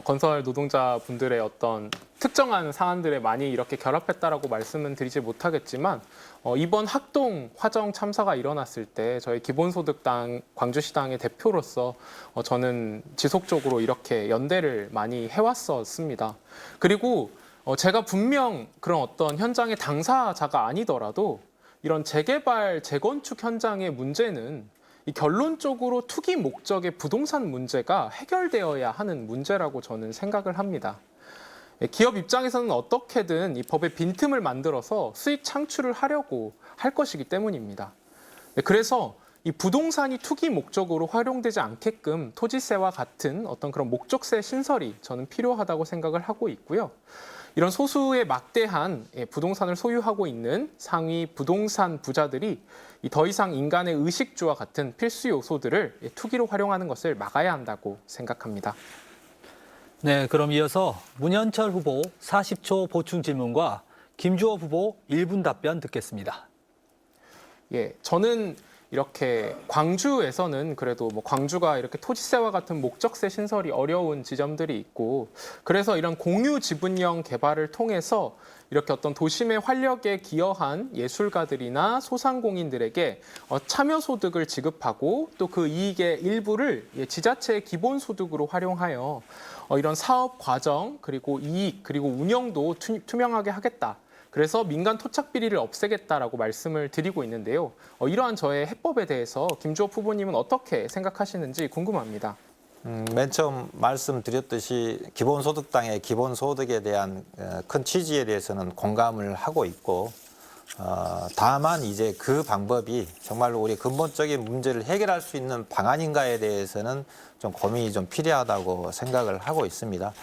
건설 노동자분들의 어떤 특정한 사안들에 많이 이렇게 결합했다라고 말씀은 드리지 못하겠지만 이번 학동 화정 참사가 일어났을 때 저희 기본소득당 광주시당의 대표로서 저는 지속적으로 이렇게 연대를 많이 해왔었습니다. 그리고 제가 분명 그런 어떤 현장의 당사자가 아니더라도 이런 재개발, 재건축 현장의 문제는 이 결론적으로 투기 목적의 부동산 문제가 해결되어야 하는 문제라고 저는 생각을 합니다. 기업 입장에서는 어떻게든 이 법에 빈틈을 만들어서 수익 창출을 하려고 할 것이기 때문입니다. 그래서 이 부동산이 투기 목적으로 활용되지 않게끔 토지세와 같은 어떤 그런 목적세 신설이 저는 필요하다고 생각을 하고 있고요. 이런 소수의 막대한 부동산을 소유하고 있는 상위 부동산 부자들이 더 이상 인간의 의식주와 같은 필수 요소들을 투기로 활용하는 것을 막아야 한다고 생각합니다. 네, 그럼 이어서 문현철 후보 40초 보충 질문과 김주호 후보 1분 답변 듣겠습니다. 예, 저는 이렇게 광주에서는 그래도 뭐 광주가 이렇게 토지세와 같은 목적세 신설이 어려운 지점들이 있고 그래서 이런 공유 지분형 개발을 통해서 이렇게 어떤 도심의 활력에 기여한 예술가들이나 소상공인들에게 참여 소득을 지급하고 또 그 이익의 일부를 지자체의 기본 소득으로 활용하여 이런 사업 과정 그리고 이익 그리고 운영도 투명하게 하겠다. 그래서 민간 토착 비리를 없애겠다라고 말씀을 드리고 있는데요. 이러한 저의 해법에 대해서 김주호 후보님은 어떻게 생각하시는지 궁금합니다. 맨 처음 말씀드렸듯이 기본소득당의 기본소득에 대한 큰 취지에 대해서는 공감을 하고 있고 다만 이제 그 방법이 정말로 우리 근본적인 문제를 해결할 수 있는 방안인가에 대해서는 좀 고민이 좀 필요하다고 생각을 하고 있습니다.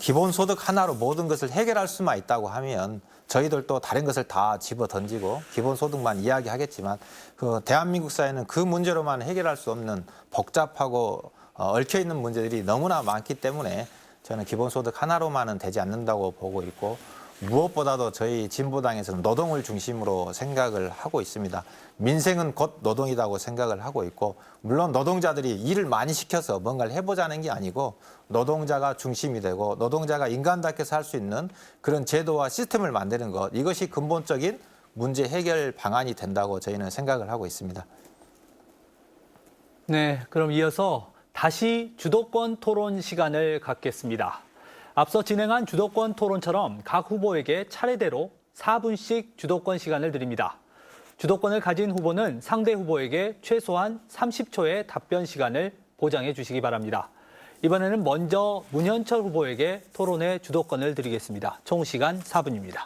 기본소득 하나로 모든 것을 해결할 수만 있다고 하면 저희들도 다른 것을 다 집어 던지고 기본소득만 이야기하겠지만 그 대한민국 사회는 그 문제로만 해결할 수 없는 복잡하고 얽혀있는 문제들이 너무나 많기 때문에 저는 기본소득 하나로만은 되지 않는다고 보고 있고 무엇보다도 저희 진보당에서는 노동을 중심으로 생각을 하고 있습니다. 민생은 곧 노동이라고 생각을 하고 있고 물론 노동자들이 일을 많이 시켜서 뭔가를 해보자는 게 아니고 노동자가 중심이 되고 노동자가 인간답게 살 수 있는 그런 제도와 시스템을 만드는 것 이것이 근본적인 문제 해결 방안이 된다고 저희는 생각을 하고 있습니다. 네, 그럼 이어서 다시 주도권 토론 시간을 갖겠습니다. 앞서 진행한 주도권 토론처럼 각 후보에게 차례대로 4분씩 주도권 시간을 드립니다. 주도권을 가진 후보는 상대 후보에게 최소한 30초의 답변 시간을 보장해 주시기 바랍니다. 이번에는 먼저 문현철 후보에게 토론의 주도권을 드리겠습니다. 총 시간 4분입니다.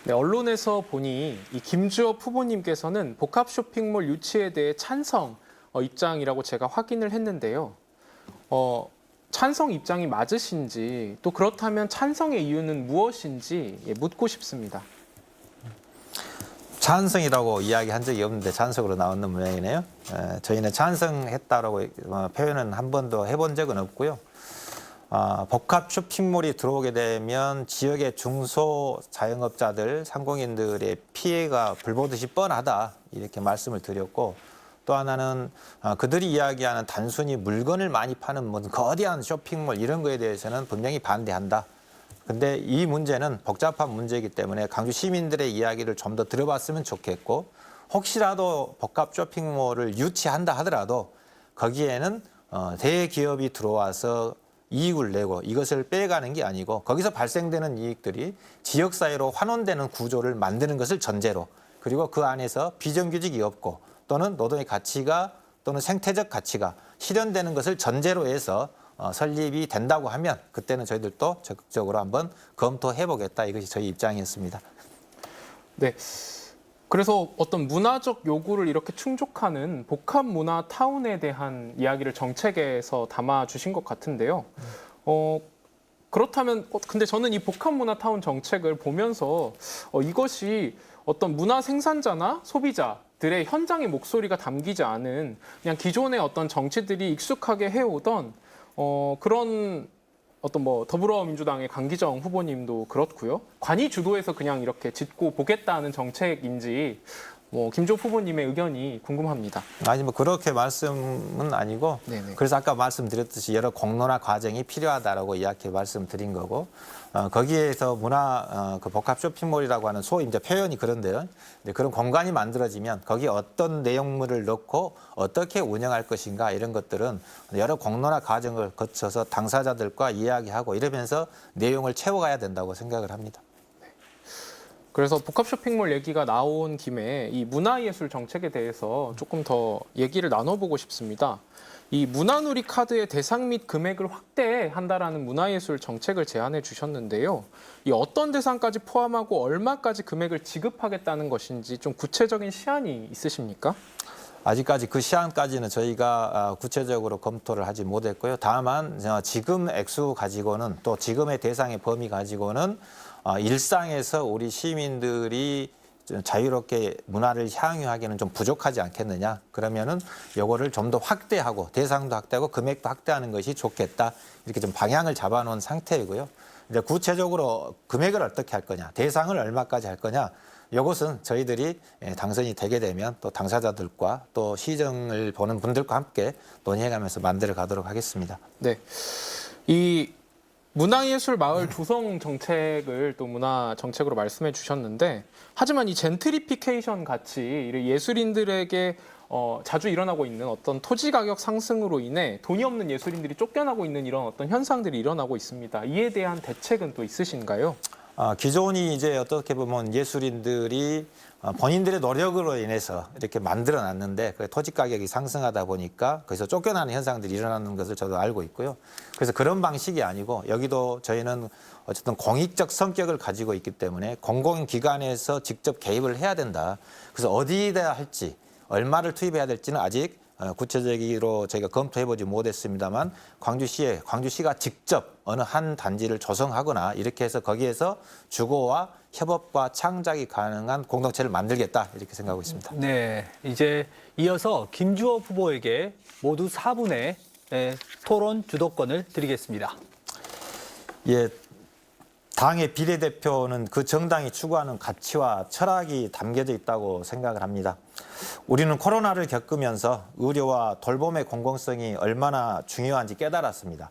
네, 언론에서 보니 이 김주호 후보님께서는 복합 쇼핑몰 유치에 대해 찬성 입장이라고 제가 확인을 했는데요. 찬성 입장이 맞으신지 또 그렇다면 찬성의 이유는 무엇인지 묻고 싶습니다. 찬성이라고 이야기한 적이 없는데 찬성으로 나오는 모양이네요. 저희는 찬성했다라고 표현은 한 번도 해본 적은 없고요. 복합 쇼핑몰이 들어오게 되면 지역의 중소 자영업자들, 상공인들의 피해가 불보듯이 뻔하다 이렇게 말씀을 드렸고 또 하나는 그들이 이야기하는 단순히 물건을 많이 파는 뭐 거대한 쇼핑몰 이런 거에 대해서는 분명히 반대한다. 근데 이 문제는 복잡한 문제이기 때문에 광주 시민들의 이야기를 좀 더 들어봤으면 좋겠고 혹시라도 복합 쇼핑몰을 유치한다 하더라도 거기에는 대기업이 들어와서 이익을 내고 이것을 빼가는 게 아니고 거기서 발생되는 이익들이 지역사회로 환원되는 구조를 만드는 것을 전제로 그리고 그 안에서 비정규직이 없고 또는 노동의 가치가 또는 생태적 가치가 실현되는 것을 전제로 해서 설립이 된다고 하면 그때는 저희들도 적극적으로 한번 검토해보겠다. 이것이 저희 입장이었습니다. 네. 그래서 어떤 문화적 요구를 이렇게 충족하는 복합 문화 타운에 대한 이야기를 정책에서 담아주신 것 같은데요. 그렇다면 근데 저는 이 복합 문화 타운 정책을 보면서 이것이 어떤 문화 생산자나 소비자들의 현장의 목소리가 담기지 않은 그냥 기존의 어떤 정치들이 익숙하게 해오던 그런 어떤 뭐 더불어민주당의 강기정 후보님도 그렇고요. 관이 주도해서 그냥 이렇게 짓고 보겠다는 정책인지 김주호 후보님의 의견이 궁금합니다. 아니 뭐 그렇게 말씀은 아니고 네네. 그래서 아까 말씀드렸듯이 여러 공론화 과정이 필요하다라고 이렇게 말씀드린 거고 거기에서 문화 그 복합 쇼핑몰이라고 하는 소위 이제 표현이 그런데요. 이제 그런 공간이 만들어지면 거기에 어떤 내용물을 넣고 어떻게 운영할 것인가 이런 것들은 여러 공론화 과정을 거쳐서 당사자들과 이야기하고 이러면서 내용을 채워가야 된다고 생각을 합니다. 그래서 복합 쇼핑몰 얘기가 나온 김에 이 문화예술 정책에 대해서 조금 더 얘기를 나눠보고 싶습니다. 이 문화누리 카드의 대상 및 금액을 확대한다라는 문화예술 정책을 제안해 주셨는데요. 이 어떤 대상까지 포함하고 얼마까지 금액을 지급하겠다는 것인지 좀 구체적인 시한이 있으십니까? 아직까지 그 시한까지는 저희가 구체적으로 검토를 하지 못했고요. 다만 지금 액수 가지고는 또 지금의 대상의 범위 가지고는 일상에서 우리 시민들이 자유롭게 문화를 향유하기는 좀 부족하지 않겠느냐. 그러면은 요거를 좀 더 확대하고 대상도 확대하고 금액도 확대하는 것이 좋겠다. 이렇게 좀 방향을 잡아놓은 상태이고요. 이제 구체적으로 금액을 어떻게 할 거냐, 대상을 얼마까지 할 거냐. 이것은 저희들이 당선이 되게 되면 또 당사자들과 또 시정을 보는 분들과 함께 논의해가면서 만들어 가도록 하겠습니다. 네. 이 문화예술 마을 조성 정책을 또 문화 정책으로 말씀해 주셨는데, 하지만 이 젠트리피케이션 같이 이 예술인들에게 자주 일어나고 있는 어떤 토지 가격 상승으로 인해 돈이 없는 예술인들이 쫓겨나고 있는 이런 어떤 현상들이 일어나고 있습니다. 이에 대한 대책은 또 있으신가요? 기존이 이제 어떻게 보면 예술인들이 본인들의 노력으로 인해서 이렇게 만들어 놨는데 그 토지 가격이 상승하다 보니까 거기서 쫓겨나는 현상들이 일어나는 것을 저도 알고 있고요. 그래서 그런 방식이 아니고 여기도 저희는 어쨌든 공익적 성격을 가지고 있기 때문에 공공기관에서 직접 개입을 해야 된다. 그래서 어디에다 할지 얼마를 투입해야 될지는 아직 구체적으로 저희가 검토해보지 못했습니다만 광주시가 직접 어느 한 단지를 조성하거나 이렇게 해서 거기에서 주거와 협업과 창작이 가능한 공동체를 만들겠다 이렇게 생각하고 있습니다. 네, 이제 이어서 김주업 후보에게 모두 4분의 토론 주도권을 드리겠습니다. 예, 당의 비례대표는 그 정당이 추구하는 가치와 철학이 담겨져 있다고 생각을 합니다. 우리는 코로나를 겪으면서 의료와 돌봄의 공공성이 얼마나 중요한지 깨달았습니다.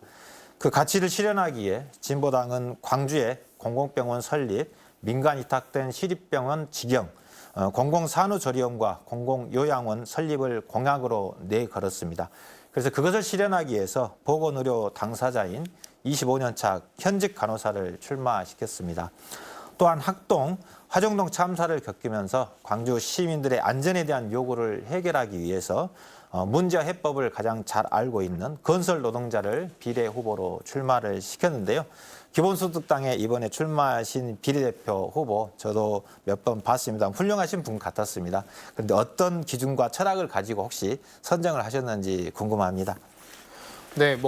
그 가치를 실현하기 위해 진보당은 광주에 공공병원 설립, 민간 위탁된 시립병원 직영, 공공산후조리원과 공공요양원 설립을 공약으로 내걸었습니다. 그래서 그것을 실현하기 위해서 보건의료 당사자인 25년 차 현직 간호사를 출마시켰습니다. 또한 학동, 화정동 참사를 겪으면서 광주 시민들의 안전에 대한 요구를 해결하기 위해서 문제와 해법을 가장 잘 알고 있는 건설 노동자를 비례 후보로 출마를 시켰는데요. 기본소득당에 이번에 출마하신 비례대표 후보 저도 몇 번 봤습니다. 훌륭하신 분 같았습니다. 그런데 어떤 기준과 철학을 가지고 혹시 선정을 하셨는지 궁금합니다. 네,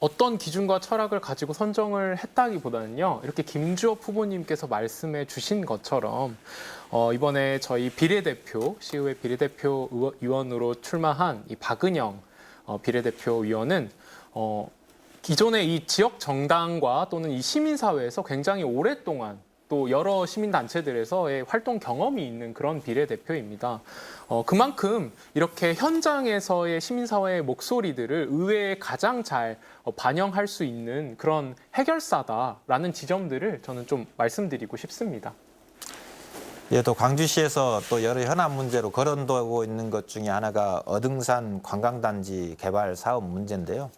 어떤 기준과 철학을 가지고 선정을 했다기보다는요, 이렇게 김주업 후보님께서 말씀해 주신 것처럼 이번에 저희 비례대표, 시의회 비례대표 의원으로 출마한 이 박은영 비례대표 의원은 기존의 이 지역 정당과 또는 이 시민사회에서 굉장히 오랫동안 또 여러 시민단체들에서의 활동 경험이 있는 그런 비례대표입니다. 그만큼 이렇게 현장에서의 시민사회의 목소리들을 의회에 가장 잘 반영할 수 있는 그런 해결사다라는 지점들을 저는 좀 말씀드리고 싶습니다. 예, 또 광주시에서 또 여러 현안 문제로 거론되고 있는 것 중에 하나가 어등산 관광단지 개발 사업 문제인데요.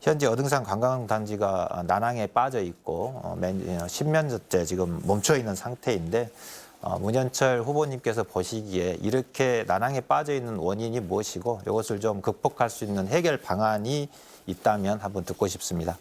현재 어등산 관광단지가 난항에 빠져 있고 10년째 지금 멈춰 있는 상태인데 문현철 후보님께서 보시기에 이렇게 난항에 빠져 있는 원인이 무엇이고 이것을 좀 극복할 수 있는 해결 방안이 있다면 한번 듣고 싶습니다.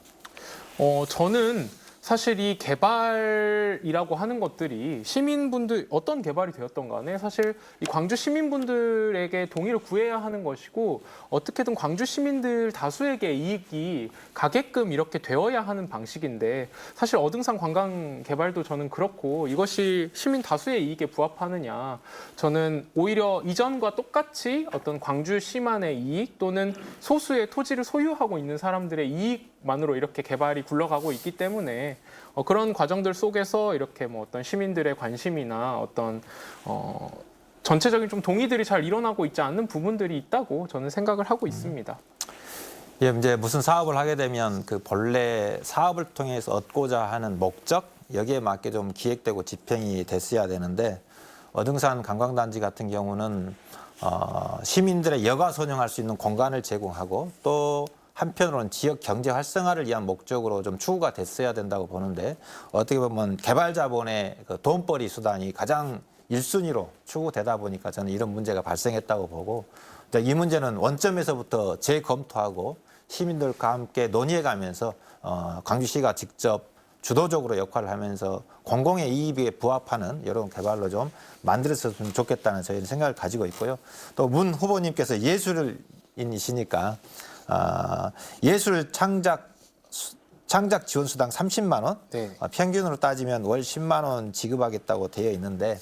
저는 사실 이 개발이라고 하는 것들이 시민분들 어떤 개발이 되었던 간에 사실 이 광주 시민분들에게 동의를 구해야 하는 것이고 어떻게든 광주 시민들 다수에게 이익이 가게끔 이렇게 되어야 하는 방식인데 사실 어등산 관광 개발도 저는 그렇고 이것이 시민 다수의 이익에 부합하느냐 저는 오히려 이전과 똑같이 어떤 광주시만의 이익 또는 소수의 토지를 소유하고 있는 사람들의 이익만으로 이렇게 개발이 굴러가고 있기 때문에 그런 과정들 속에서 이렇게 어떤 시민들의 관심이나 어떤 전체적인 좀 동의들이 잘 일어나고 있지 않는 부분들이 있다고 저는 생각을 하고 있습니다. 예, 이제 무슨 사업을 하게 되면 그 본래 사업을 통해서 얻고자 하는 목적 여기에 맞게 좀 기획되고 집행이 됐어야 되는데 어등산 관광단지 같은 경우는 시민들의 여가 선용할 수 있는 공간을 제공하고 또 한편으로는 지역 경제 활성화를 위한 목적으로 좀 추구가 됐어야 된다고 보는데 어떻게 보면 개발 자본의 그 돈벌이 수단이 가장 1순위로 추구되다 보니까 저는 이런 문제가 발생했다고 보고 이 문제는 원점에서부터 재검토하고 시민들과 함께 논의해가면서 광주시가 직접 주도적으로 역할을 하면서 공공의 이익에 부합하는 이런 개발로 좀 만들었으면 좋겠다는 저희는 생각을 가지고 있고요. 또 문 후보님께서 예술인이시니까 예술 창작 지원 수당 30만 원, 네. 평균으로 따지면 월 10만 원 지급하겠다고 되어 있는데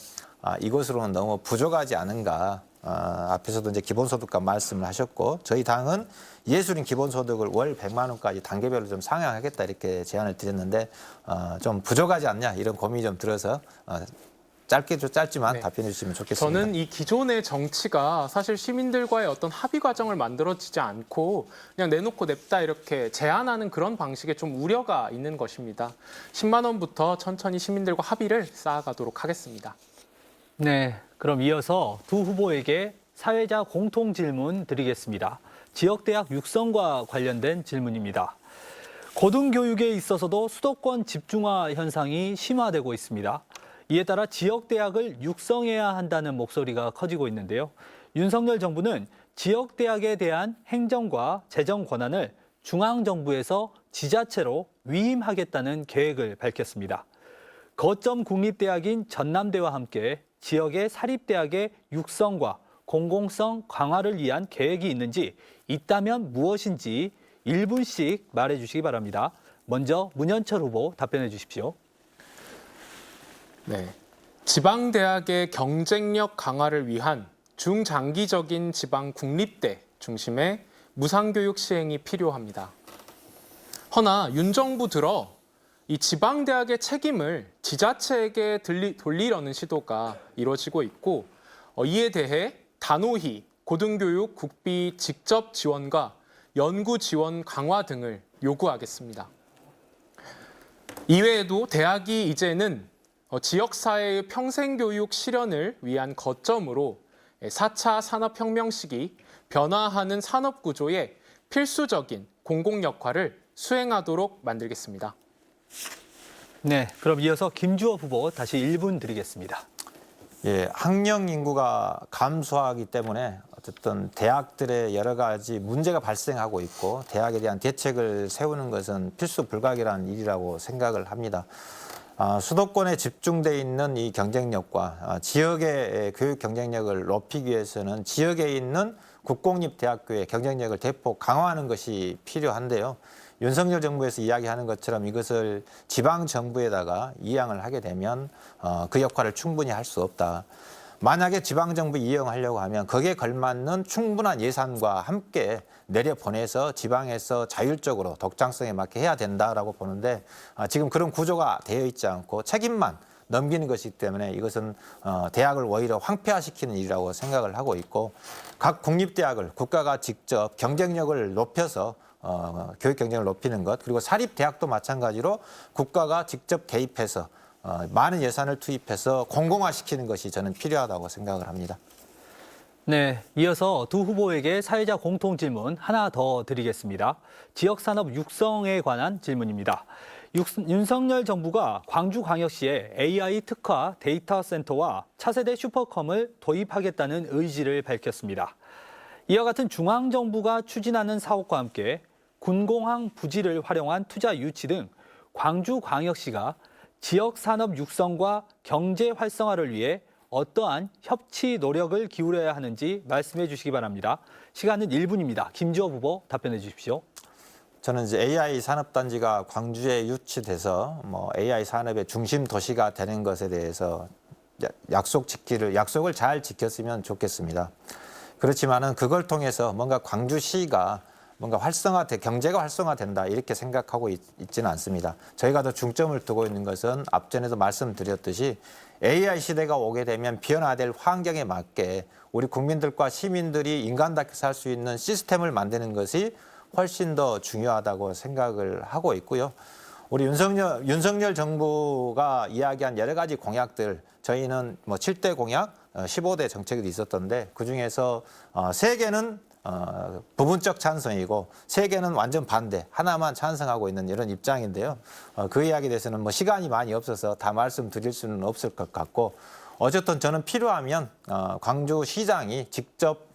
이것으로는 너무 부족하지 않은가. 앞에서도 이제 기본소득과 말씀을 하셨고 저희 당은 예술인 기본소득을 월 100만 원까지 단계별로 좀 상향하겠다 이렇게 제안을 드렸는데 좀 부족하지 않냐 이런 고민이 좀 들어서 짧지만 네. 답변해 주시면 좋겠습니다. 저는 이 기존의 정치가 사실 시민들과의 어떤 합의 과정을 만들어지지 않고 그냥 내놓고 냅다 이렇게 제안하는 그런 방식에 좀 우려가 있는 것입니다. 10만 원부터 천천히 시민들과 합의를 쌓아가도록 하겠습니다. 네, 그럼 이어서 두 후보에게 사회자 공통 질문 드리겠습니다. 지역대학 육성과 관련된 질문입니다. 고등교육에 있어서도 수도권 집중화 현상이 심화되고 있습니다. 이에 따라 지역대학을 육성해야 한다는 목소리가 커지고 있는데요. 윤석열 정부는 지역대학에 대한 행정과 재정 권한을 중앙정부에서 지자체로 위임하겠다는 계획을 밝혔습니다. 거점 국립대학인 전남대와 함께 지역의 사립대학의 육성과 공공성 강화를 위한 계획이 있는지 있다면 무엇인지 1분씩 말해주시기 바랍니다. 먼저 문현철 후보 답변해 주십시오. 네. 지방대학의 경쟁력 강화를 위한 중장기적인 지방 국립대 중심의 무상교육 시행이 필요합니다. 허나 윤 정부 들어 이 지방대학의 책임을 지자체에게 돌리려는 시도가 이루어지고 있고 이에 대해 단호히 고등교육 국비 직접 지원과 연구 지원 강화 등을 요구하겠습니다. 이외에도 대학이 이제는 지역사회의 평생교육 실현을 위한 거점으로 4차 산업혁명 시기 변화하는 산업구조의 필수적인 공공 역할을 수행하도록 만들겠습니다. 네, 그럼 이어서 김주호 후보 다시 1분 드리겠습니다. 예, 학령 인구가 감소하기 때문에 어쨌든 대학들의 여러 가지 문제가 발생하고 있고 대학에 대한 대책을 세우는 것은 필수 불가결한 일이라고 생각을 합니다. 수도권에 집중돼 있는 이 경쟁력과 지역의 교육 경쟁력을 높이기 위해서는 지역에 있는 국공립대학교의 경쟁력을 대폭 강화하는 것이 필요한데요. 윤석열 정부에서 이야기하는 것처럼 이것을 지방 정부에다가 이양을 하게 되면 그 역할을 충분히 할 수 없다. 만약에 지방 정부 이용하려고 하면 거기에 걸맞는 충분한 예산과 함께 내려보내서 지방에서 자율적으로 독창성에 맞게 해야 된다라고 보는데 지금 그런 구조가 되어 있지 않고 책임만 넘기는 것이기 때문에 이것은 대학을 오히려 황폐화시키는 일이라고 생각을 하고 있고 각 국립대학을 국가가 직접 경쟁력을 높여서 교육 경쟁을 높이는 것 그리고 사립대학도 마찬가지로 국가가 직접 개입해서 많은 예산을 투입해서 공공화시키는 것이 저는 필요하다고 생각을 합니다. 네, 이어서 두 후보에게 사회자 공통 질문 하나 더 드리겠습니다. 지역산업 육성에 관한 질문입니다. 윤석열 정부가 광주광역시에 AI 특화 데이터 센터와 차세대 슈퍼컴을 도입하겠다는 의지를 밝혔습니다. 이와 같은 중앙정부가 추진하는 사업과 함께 군공항 부지를 활용한 투자 유치 등 광주광역시가 지역산업 육성과 경제 활성화를 위해 어떠한 협치 노력을 기울여야 하는지 말씀해 주시기 바랍니다. 시간은 1분입니다. 김주호 후보 답변해 주십시오. 저는 이제 AI 산업단지가 광주에 유치돼서 AI 산업의 중심 도시가 되는 것에 대해서 약속을 잘 지켰으면 좋겠습니다. 그렇지만은 그걸 통해서 뭔가 광주시가 뭔가 경제가 활성화된다 이렇게 생각하고 있지는 않습니다. 저희가 더 중점을 두고 있는 것은 앞전에도 말씀드렸듯이 AI 시대가 오게 되면 변화될 환경에 맞게 우리 국민들과 시민들이 인간답게 살 수 있는 시스템을 만드는 것이 훨씬 더 중요하다고 생각을 하고 있고요. 우리 윤석열 정부가 이야기한 여러 가지 공약들 저희는 7대 공약, 15대 정책이 있었던데 그중에서 3개는 부분적 찬성이고 3개는 완전 반대, 하나만 찬성하고 있는 이런 입장인데요. 그 이야기에 대해서는 시간이 많이 없어서 다 말씀드릴 수는 없을 것 같고 어쨌든 저는 필요하면 광주시장이 직접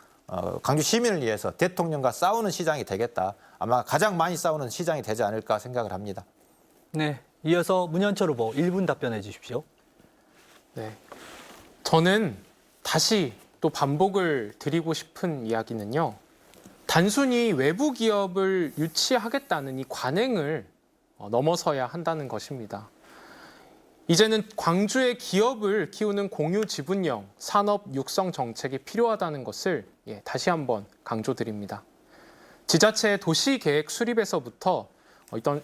광주 시민을 위해서 대통령과 싸우는 시장이 되겠다. 아마 가장 많이 싸우는 시장이 되지 않을까 생각을 합니다. 네, 이어서 문현철 후보 1분 답변해 주십시오. 네, 저는 다시 또 반복을 드리고 싶은 이야기는요. 단순히 외부 기업을 유치하겠다는 이 관행을 넘어서야 한다는 것입니다. 이제는 광주의 기업을 키우는 공유 지분형 산업 육성 정책이 필요하다는 것을 다시 한번 강조드립니다. 지자체의 도시계획 수립에서부터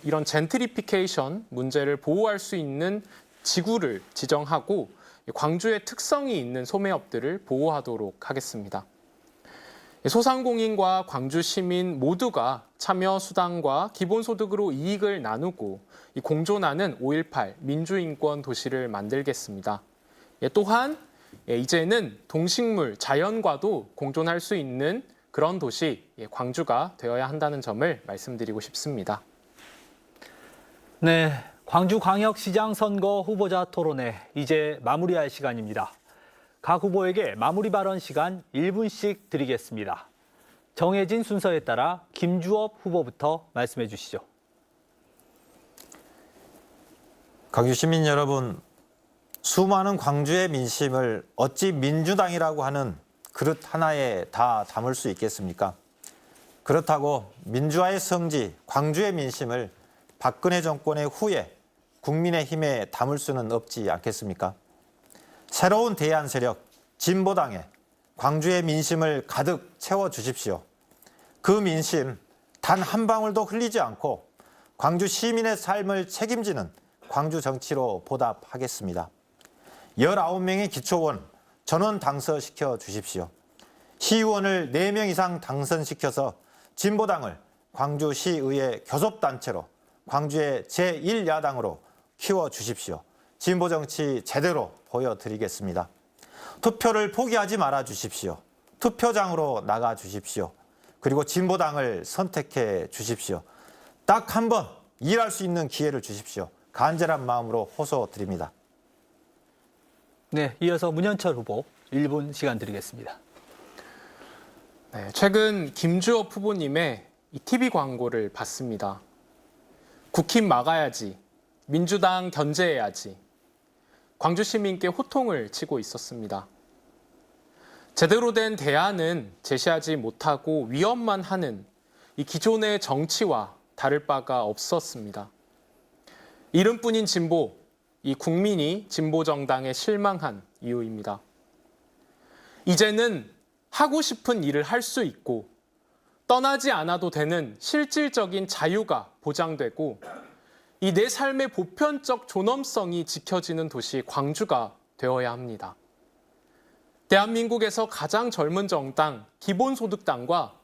이런 젠트리피케이션 문제를 보호할 수 있는 지구를 지정하고 광주의 특성이 있는 소매업들을 보호하도록 하겠습니다. 소상공인과 광주 시민 모두가 참여 수당과 기본소득으로 이익을 나누고 공존하는 5.18 민주인권 도시를 만들겠습니다. 또한 이제는 동식물, 자연과도 공존할 수 있는 그런 도시 광주가 되어야 한다는 점을 말씀드리고 싶습니다. 네, 광주광역시장 선거 후보자 토론회 이제 마무리할 시간입니다. 각 후보에게 마무리 발언 시간 1분씩 드리겠습니다. 정해진 순서에 따라 김주업 후보부터 말씀해 주시죠. 광주 시민 여러분, 수많은 광주의 민심을 어찌 민주당이라고 하는 그릇 하나에 다 담을 수 있겠습니까? 그렇다고 민주화의 성지, 광주의 민심을 박근혜 정권의 후에 국민의힘에 담을 수는 없지 않겠습니까? 새로운 대안 세력, 진보당에 광주의 민심을 가득 채워주십시오. 그 민심 단 한 방울도 흘리지 않고 광주 시민의 삶을 책임지는 광주 정치로 보답하겠습니다. 19명의 기초원 전원 당선시켜 주십시오. 시의원을 4명 이상 당선시켜서 진보당을 광주시의회 교섭단체로 광주의 제1야당으로 키워주십시오. 진보 정치 제대로 보여드리겠습니다. 투표를 포기하지 말아 주십시오. 투표장으로 나가 주십시오. 그리고 진보당을 선택해 주십시오. 딱 한 번 일할 수 있는 기회를 주십시오. 간절한 마음으로 호소드립니다. 네, 이어서 문현철 후보 1분 시간 드리겠습니다. 네, 최근 김주업 후보님의 이 TV 광고를 봤습니다. 국힘 막아야지, 민주당 견제해야지. 광주 시민께 호통을 치고 있었습니다. 제대로 된 대안은 제시하지 못하고 위협만 하는 이 기존의 정치와 다를 바가 없었습니다. 이름뿐인 진보, 이 국민이 진보 정당에 실망한 이유입니다. 이제는 하고 싶은 일을 할 수 있고 떠나지 않아도 되는 실질적인 자유가 보장되고 이 내 삶의 보편적 존엄성이 지켜지는 도시 광주가 되어야 합니다. 대한민국에서 가장 젊은 정당 기본소득당과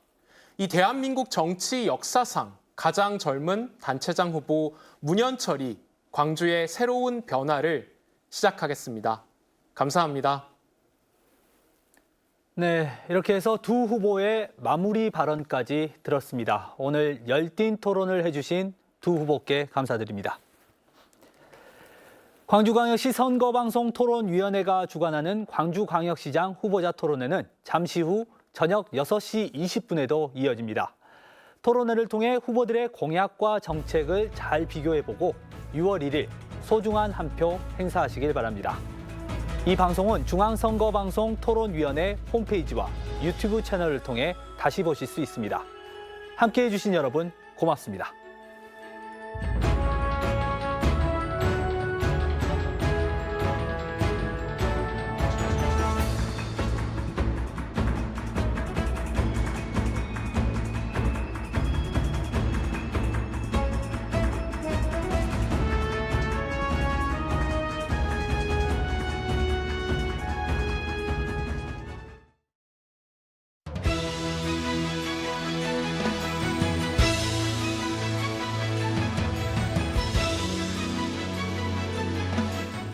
이 대한민국 정치 역사상 가장 젊은 단체장 후보 문현철이 광주의 새로운 변화를 시작하겠습니다. 감사합니다. 네, 이렇게 해서 두 후보의 마무리 발언까지 들었습니다. 오늘 열띤 토론을 해주신 두 후보께 감사드립니다. 광주광역시 선거방송 토론위원회가 주관하는 광주광역시장 후보자 토론회는 잠시 후 저녁 6시 20분에도 이어집니다. 토론회를 통해 후보들의 공약과 정책을 잘 비교해보고 6월 1일 소중한 한 표 행사하시길 바랍니다. 이 방송은 중앙선거방송 토론위원회 홈페이지와 유튜브 채널을 통해 다시 보실 수 있습니다. 함께해 주신 여러분 고맙습니다.